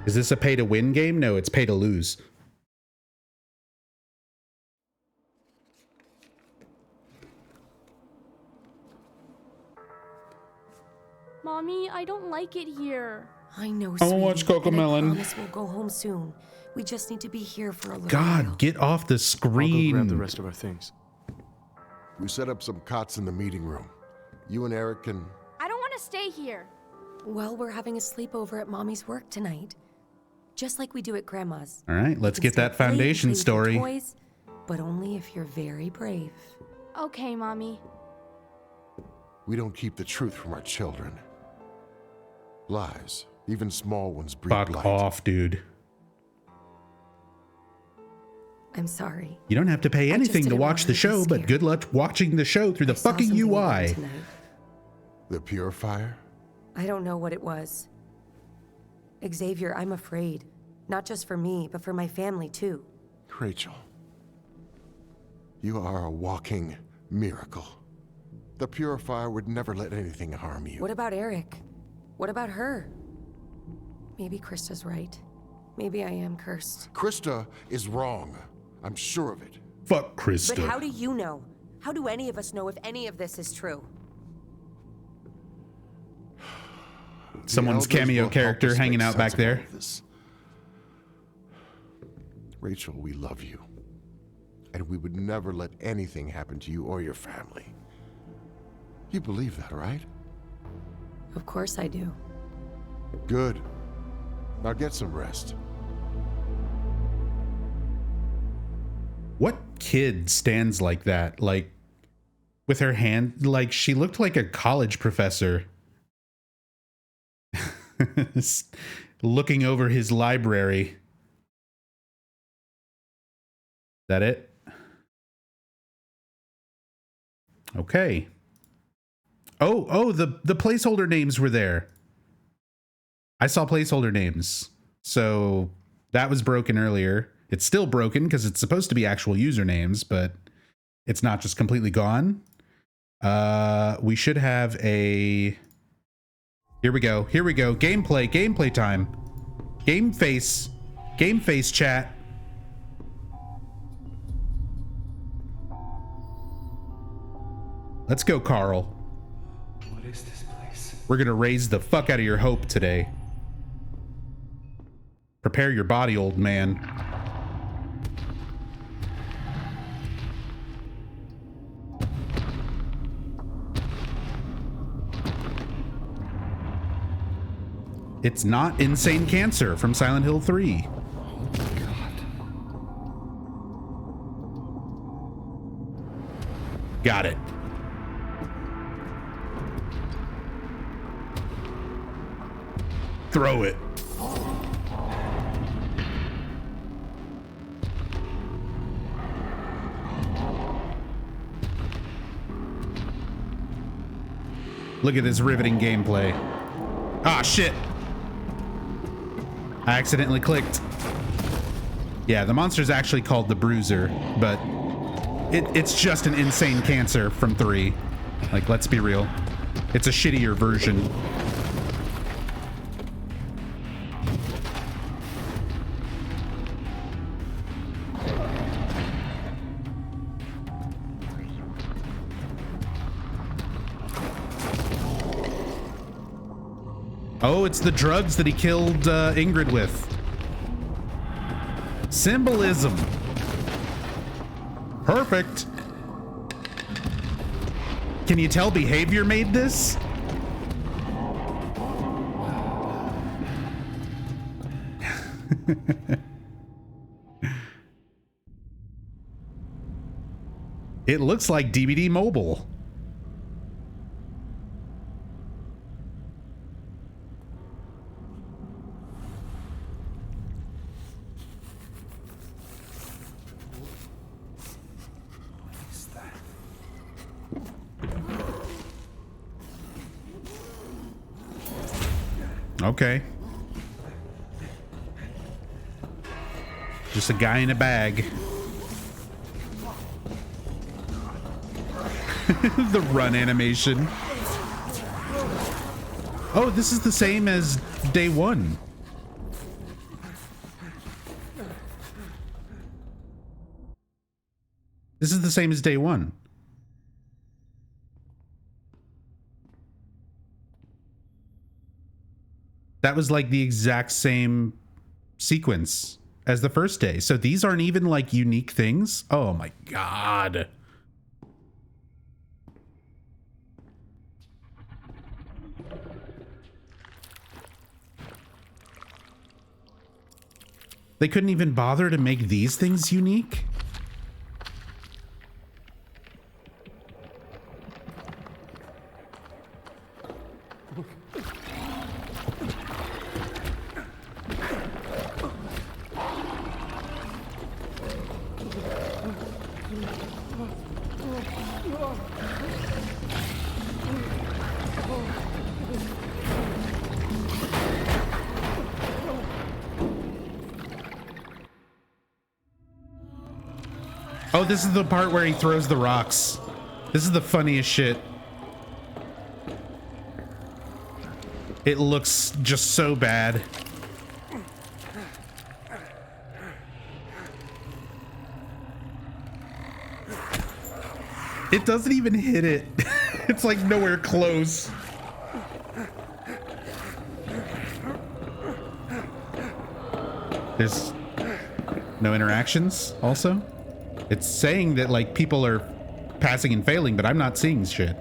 Is this a pay to win game? No, it's pay to lose. Mommy, I don't like it here. I know, I sweetie. wanna watch Coco and Melon. I promise we'll go home soon. We just need to be here for a little God, while. get off the I'll go screen. grab the rest of our things. We set up some cots in the meeting room. You and Eric can... I don't want to stay here. Well, we're having a sleepover at Mommy's work tonight. Just like we do at Grandma's. All right, let's You get can that stay late, foundation play with your story. Toys, but only if you're very brave. Okay, Mommy. We don't keep the truth from our children. Lies, even small ones, breed Fuck blight. off, dude. I'm sorry. You don't have to pay I just anything to didn't watch want the her to be show, but scared. good luck watching the show through the I saw fucking something again UI. tonight. The purifier? I don't know what it was. Xavier, I'm afraid. Not just for me, but for my family too. Rachel. You are a walking miracle. The purifier would never let anything harm you. What about Eric? What about her? Maybe Krista's right. Maybe I am cursed. Krista is wrong. I'm sure of it. Fuck Krista. But how do you know? How do any of us know if any of this is true? Someone's The elders cameo will help character us hanging make out sense back of there. all of this. Rachel, we love you. And we would never let anything happen to you or your family. You believe that, right? Of course I do. Good. Now get some rest. What kid stands like that? Like, with her hand, like, she looked like a college professor. Looking over his library. Is that it? Okay. Oh, the placeholder names were there. I saw placeholder names. So that was broken earlier. It's still broken because it's supposed to be actual usernames, but it's not just completely gone. We should have a... Here we go. Here we go. Gameplay time. Game face chat. Let's go, Carl. What is this place? We're gonna raise the fuck out of your hope today. Prepare your body, old man. It's not insane cancer from Silent Hill 3. Oh my god. Got it. Throw it. Look at this riveting gameplay. Ah, shit. I accidentally clicked. Yeah, the monster's actually called the Bruiser, but it's just an insane cancer from 3. Like, let's be real. It's a shittier version. Oh, it's the drugs that he killed Ingrid with. Symbolism. Perfect. Can you tell behavior made this? It looks like DVD Mobile. Okay. Just a guy in a bag. The run animation. Oh, this is the same as day 1. This is the same as day 1. That was like the exact same sequence as the first day. So these aren't even like unique things. Oh my God. They couldn't even bother to make these things unique? Oh, this is the part where he throws the rocks. This is the funniest shit. It looks just so bad. It doesn't even hit it. It's like nowhere close. There's no interactions also. It's saying that like people are passing and failing, but I'm not seeing shit.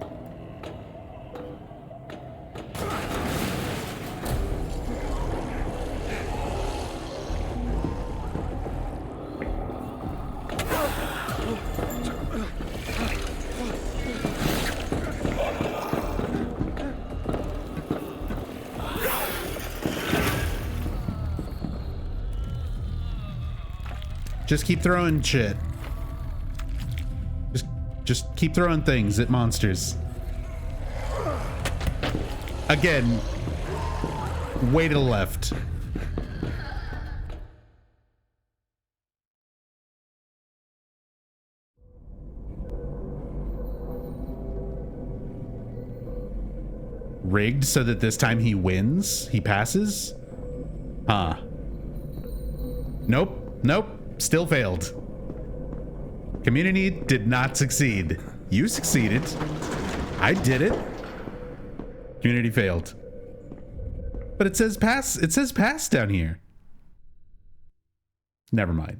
Just keep throwing shit. Just keep throwing things at monsters. Again, way to the left. Rigged so that this time he wins? He passes? Huh. Nope. Nope. Still failed. Community did not succeed. You succeeded. I did it. Community failed. But it says pass. It says pass down here. Never mind.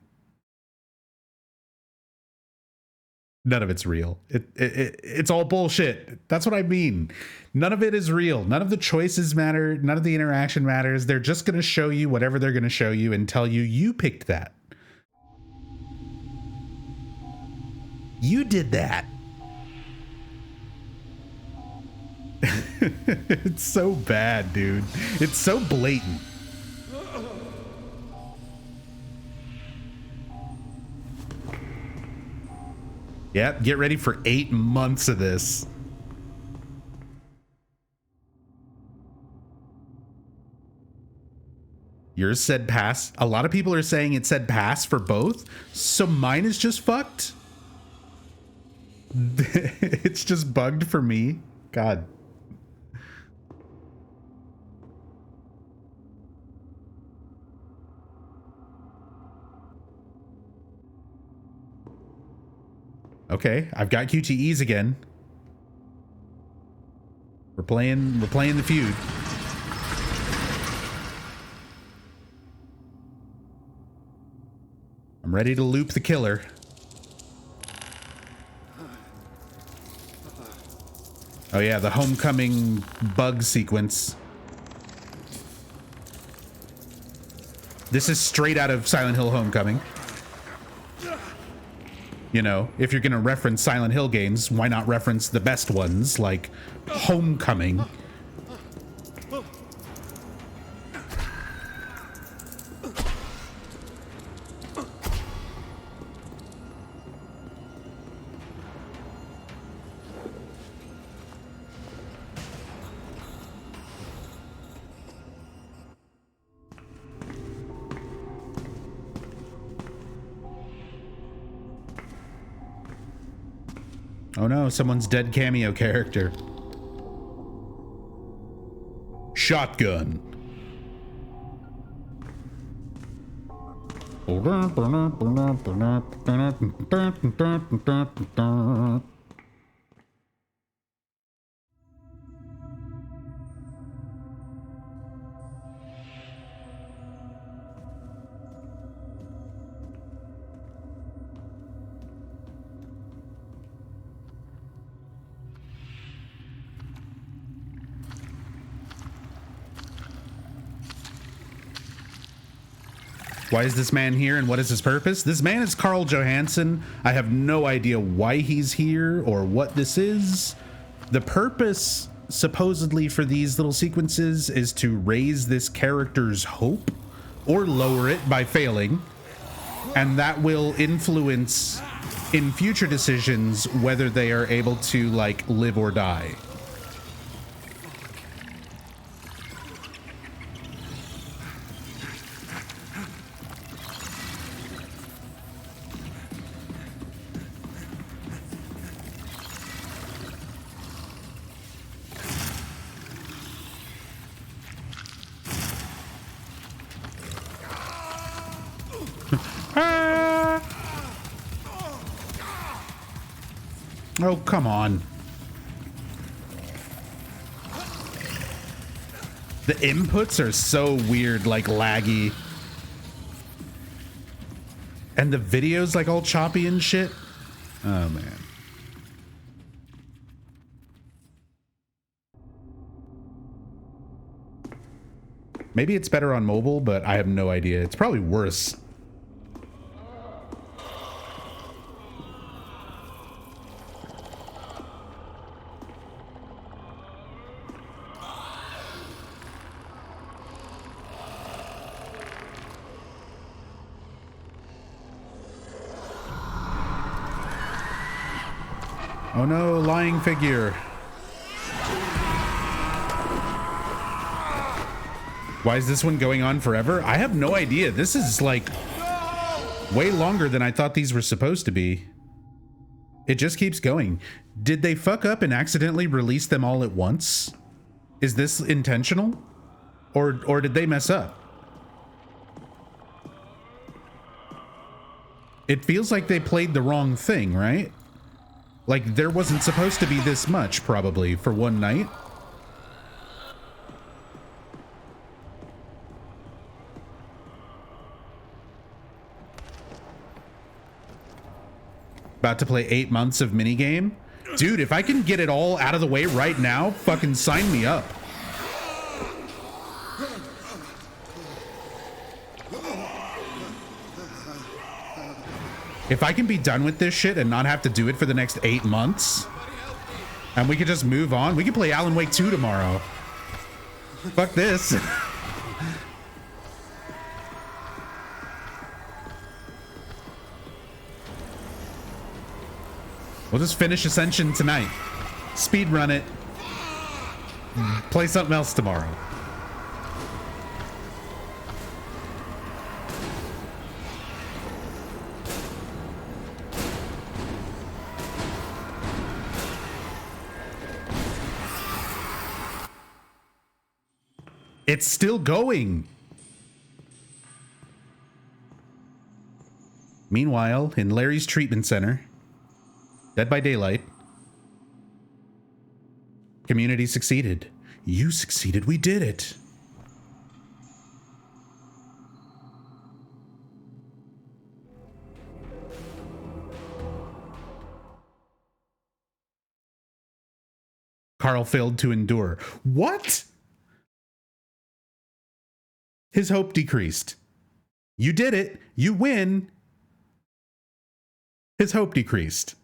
None of it's real. It's all bullshit. That's what I mean. None of it is real. None of the choices matter. None of the interaction matters. They're just going to show you whatever they're going to show you and tell you you picked that. You did that. It's so bad, dude. It's so blatant. Yep, get ready for 8 months of this. Yours said pass. A lot of people are saying it said pass for both, so mine is just fucked. It's just bugged for me. God. Okay, I've got QTEs again. We're playing the feud. I'm ready to loop the killer. Oh yeah, the homecoming bug sequence. This is straight out of Silent Hill Homecoming. You know, if you're going to reference Silent Hill games, why not reference the best ones like Homecoming? Oh no, someone's dead cameo character. Shotgun. Why is this man here and what is his purpose? This man is Carl Johansson. I have no idea why he's here or what this is. The purpose, supposedly, for these little sequences is to raise this character's hope or lower it by failing. And that will influence in future decisions whether they are able to, like, live or die. Oh, come on. The inputs are so weird, like laggy. And the video's like all choppy and shit. Oh, man. Maybe it's better on mobile, but I have no idea. It's probably worse. Oh no, lying figure. Why is this one going on forever? I have no idea. This is like way longer than I thought these were supposed to be. It just keeps going. Did they fuck up and accidentally release them all at once? Is this intentional? Or did they mess up? It feels like they played the wrong thing, right? Like there wasn't supposed to be this much, probably, for one night. About to play 8 months of minigame? Dude, if I can get it all out of the way right now, fucking sign me up. If I can be done with this shit and not have to do it for the next 8 months, and we could just move on, we can play Alan Wake 2 tomorrow. Fuck this. We'll just finish Ascension tonight. Speed run it. Play something else tomorrow. It's still going. Meanwhile, in Larry's treatment center, Dead by Daylight, community succeeded. You succeeded. We did it. Carl failed to endure. What? His hope decreased. You did it. You win. His hope decreased.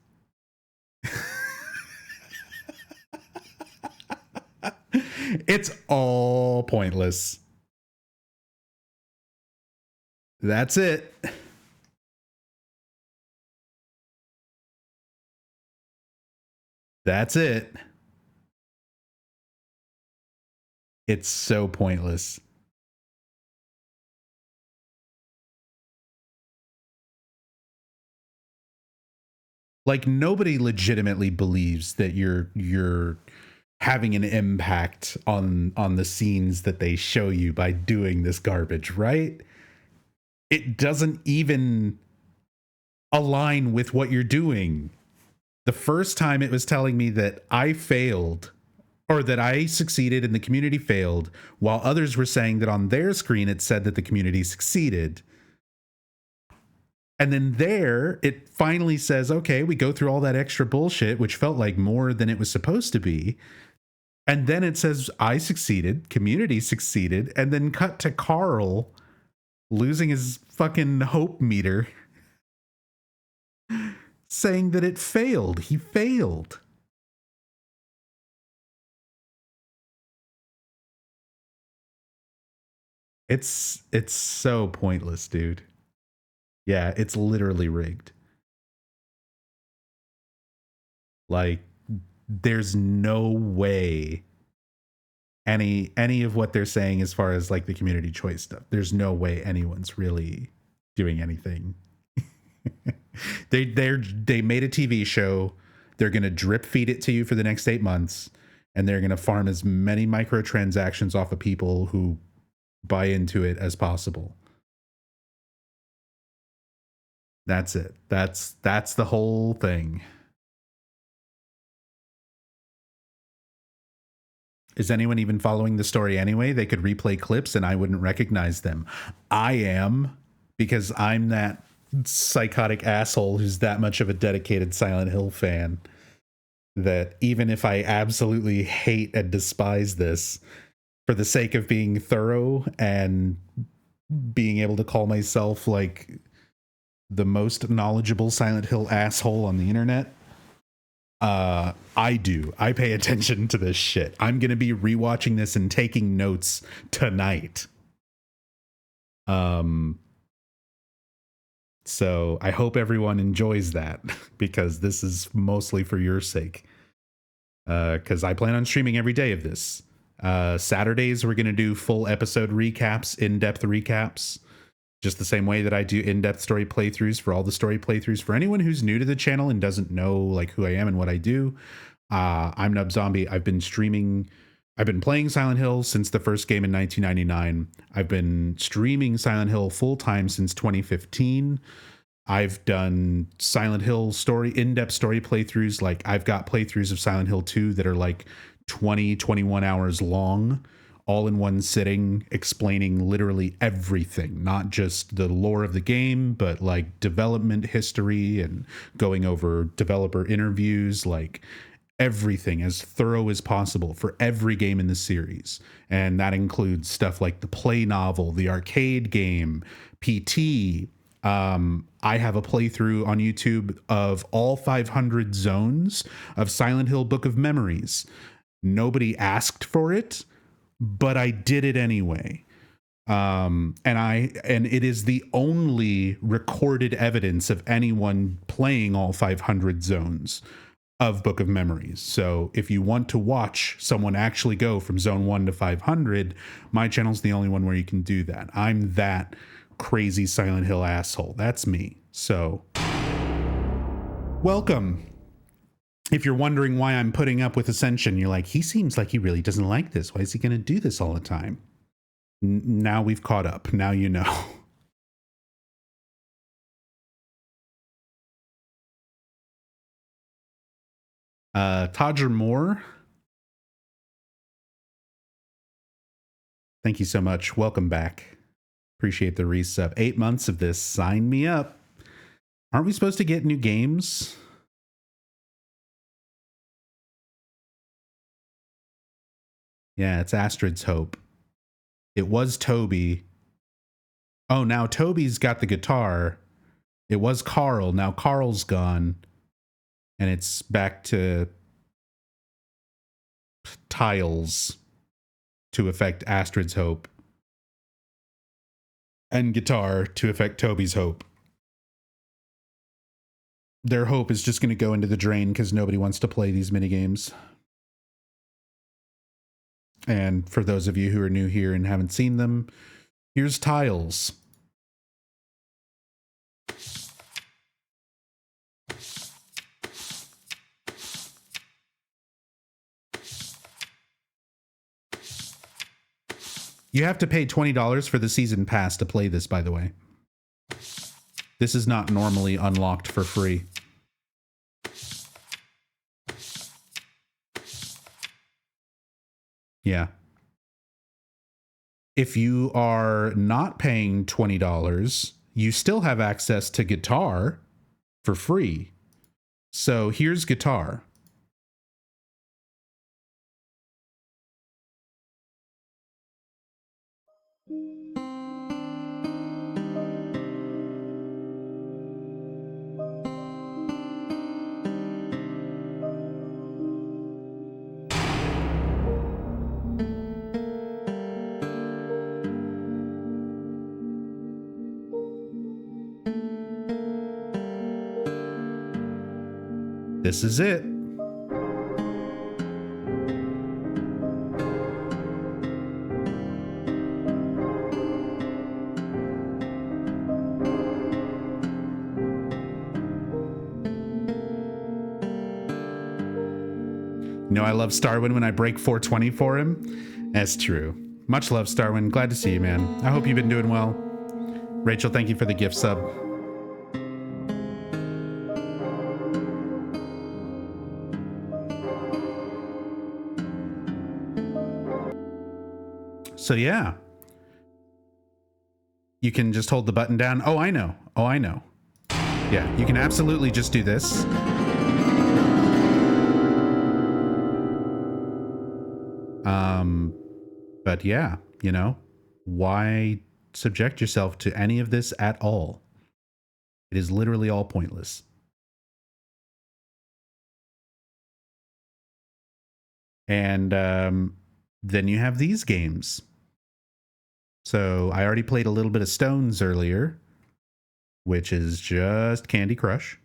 It's all pointless. That's it. That's it. It's so pointless. Like nobody legitimately believes that you're having an impact on the scenes that they show you by doing this garbage, right? It doesn't even align with what you're doing. The first time it was telling me that I failed or that I succeeded and the community failed, while others were saying that on their screen it said that the community succeeded. And then there, it finally says, okay, we go through all that extra bullshit, which felt like more than it was supposed to be. And then it says, I succeeded, community succeeded, and then cut to Carl losing his fucking hope meter, saying that it failed. He failed. It's so pointless, dude. Yeah, it's literally rigged. Like, there's no way any of what they're saying as far as like the community choice stuff, there's no way anyone's really doing anything. They made a TV show. They're going to drip feed it to you for the next 8 months, and they're going to farm as many microtransactions off of people who buy into it as possible. That's it. That's the whole thing. Is anyone even following the story anyway? They could replay clips and I wouldn't recognize them. I am, because I'm that psychotic asshole who's that much of a dedicated Silent Hill fan that even if I absolutely hate and despise this, for the sake of being thorough and being able to call myself like the most knowledgeable Silent Hill asshole on the internet, I pay attention to this shit. I'm going to be rewatching this and taking notes tonight. So I hope everyone enjoys that because this is mostly for your sake. Because I plan on streaming every day of this. Saturdays, we're going to do full episode recaps, in-depth recaps, just the same way that I do in-depth story playthroughs for all the story playthroughs. For anyone who's new to the channel and doesn't know like who I am and what I do, I'm Nub Zombie. I've been playing Silent Hill since the first game in 1999. I've been streaming Silent Hill full-time since 2015. I've done Silent Hill in-depth story playthroughs. Like I've got playthroughs of Silent Hill 2 that are like 20, 21 hours long, all in one sitting, explaining literally everything, not just the lore of the game, but like development history and going over developer interviews, like everything as thorough as possible for every game in the series. And that includes stuff like the play novel, the arcade game, PT. I have a playthrough on YouTube of all 500 zones of Silent Hill Book of Memories. Nobody asked for it, but I did it anyway. And it is the only recorded evidence of anyone playing all 500 zones of Book of Memories. So if you want to watch someone actually go from zone 1 to 500, my channel's the only one where you can do that. I'm that crazy Silent Hill asshole. That's me. So welcome. If you're wondering why I'm putting up with Ascension, you're like, he seems like he really doesn't like this. Why is he going to do this all the time? Now we've caught up. Now you know. Todger Moore. Thank you so much. Welcome back. Appreciate the resub. 8 months of this. Sign me up. Aren't we supposed to get new games? Yeah, it's Astrid's Hope. It was Toby. Oh, now Toby's got the guitar. It was Carl. Now Carl's gone. And it's back to tiles to affect Astrid's Hope. And guitar to affect Toby's hope. Their hope is just going to go into the drain because nobody wants to play these minigames. And for those of you who are new here and haven't seen them, here's tiles. You have to pay $20 for the season pass to play this, by the way. This is not normally unlocked for free. Yeah. If you are not paying $20, you still have access to guitar for free. So here's guitar. This is it. You know, I love Starwin when I break 420 for him. That's true. Much love, Starwin. Glad to see you, man. I hope you've been doing well. Rachel, thank you for the gift sub. So yeah, you can just hold the button down. Oh, I know. Oh, I know. Yeah, you can absolutely just do this. But yeah, you know, why subject yourself to any of this at all? It is literally all pointless. And then you have these games. So I already played a little bit of Stones earlier. which is just Candy Crush.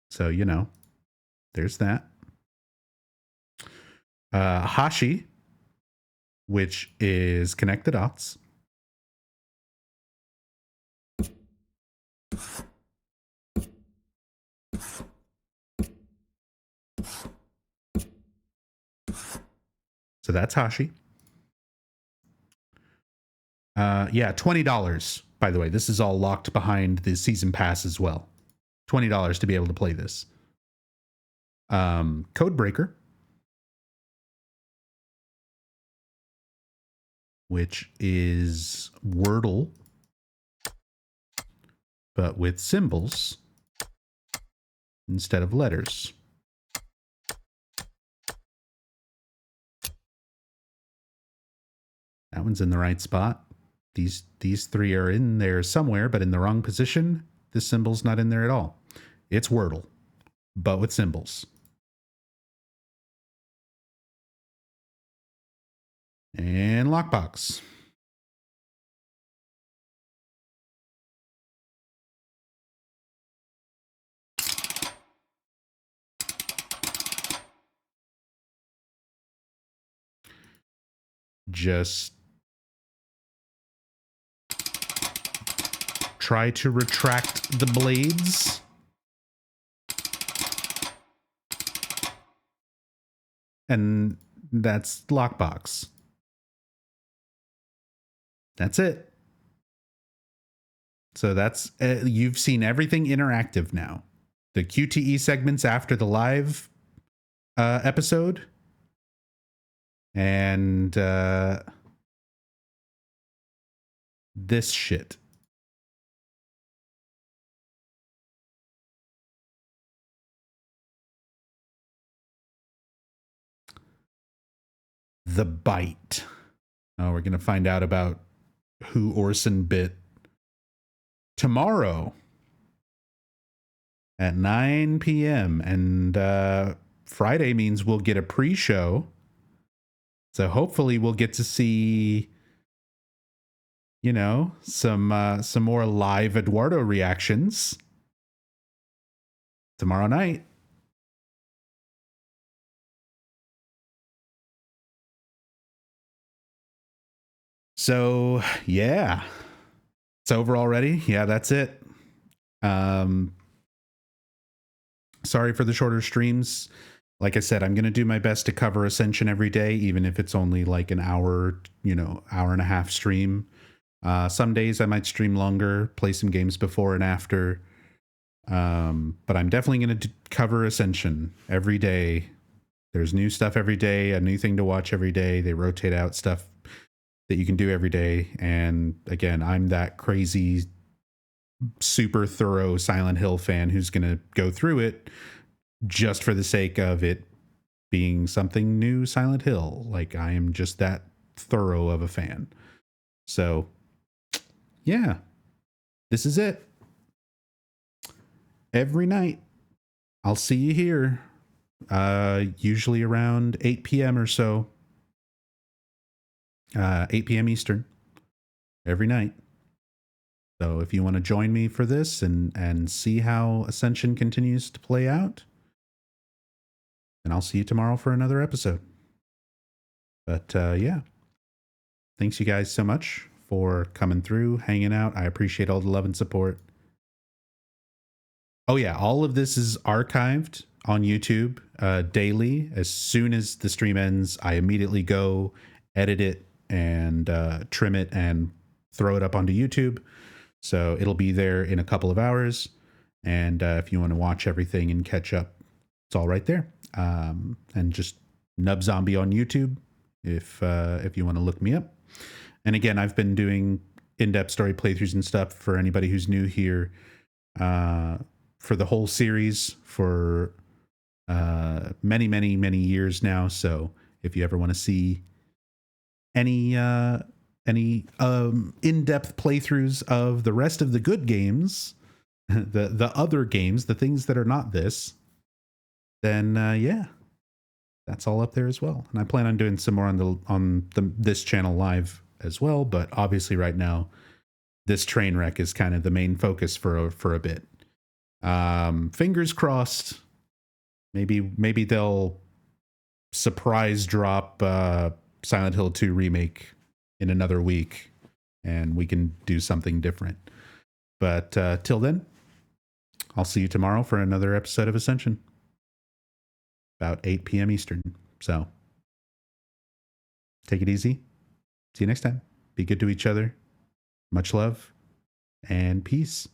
So, you know, there's that. Hashi, which is Connect the Dots. So that's Hashi. Yeah, $20. By the way, this is all locked behind the season pass as well. $20 to be able to play this. Codebreaker, which is Wordle, but with symbols instead of letters. That one's in the right spot. These three are in there somewhere, but in the wrong position. This symbol's not in there at all. It's Wordle, but with symbols. And Lockbox. Just try to retract the blades. And that's Lockbox. That's it. So that's, you've seen everything interactive now. The QTE segments after the live episode. And this shit. The Bite. Oh, we're going to find out about who Orson bit tomorrow at 9 p.m. And Friday means we'll get a pre-show. So hopefully we'll get to see, you know, some more live Eduardo reactions tomorrow night. So, yeah. It's over already. Yeah, that's it. Sorry for the shorter streams. Like I said, I'm going to do my best to cover Ascension every day, even if it's only like an hour, you know, hour and a half stream. Some days I might stream longer, play some games before and after. But I'm definitely going to cover Ascension every day. There's new stuff every day, a new thing to watch every day. They rotate out stuff that you can do every day. And again, I'm that crazy, super thorough Silent Hill fan who's going to go through it just for the sake of it being something new Silent Hill. Like, I am just that thorough of a fan. So, yeah, this is it. Every night, I'll see you here, usually around 8 p.m. or so. 8 p.m. Eastern, every night. So if you want to join me for this and see how Ascension continues to play out, then I'll see you tomorrow for another episode. But yeah, thanks you guys so much for coming through, hanging out. I appreciate all the love and support. Oh yeah, all of this is archived on YouTube daily. As soon as the stream ends, I immediately go edit it and trim it and throw it up onto YouTube. So it'll be there in a couple of hours. And if you want to watch everything and catch up, it's all right there. And just Nub Zombie on YouTube if you want to look me up. And again, I've been doing in-depth story playthroughs and stuff for anybody who's new here for the whole series for many, many, many years now. So if you ever want to see any in-depth playthroughs of the rest of the good games, the other games, the things that are not this, then yeah, that's all up there as well. And I plan on doing some more on this channel live as well. But obviously right now, this train wreck is kind of the main focus for a bit. Fingers crossed. Maybe they'll surprise drop Silent Hill 2 remake in another week, and we can do something different. But till then, I'll see you tomorrow for another episode of Ascension, about 8 p.m. Eastern. So take it easy. See you next time. Be good to each other. Much love and peace.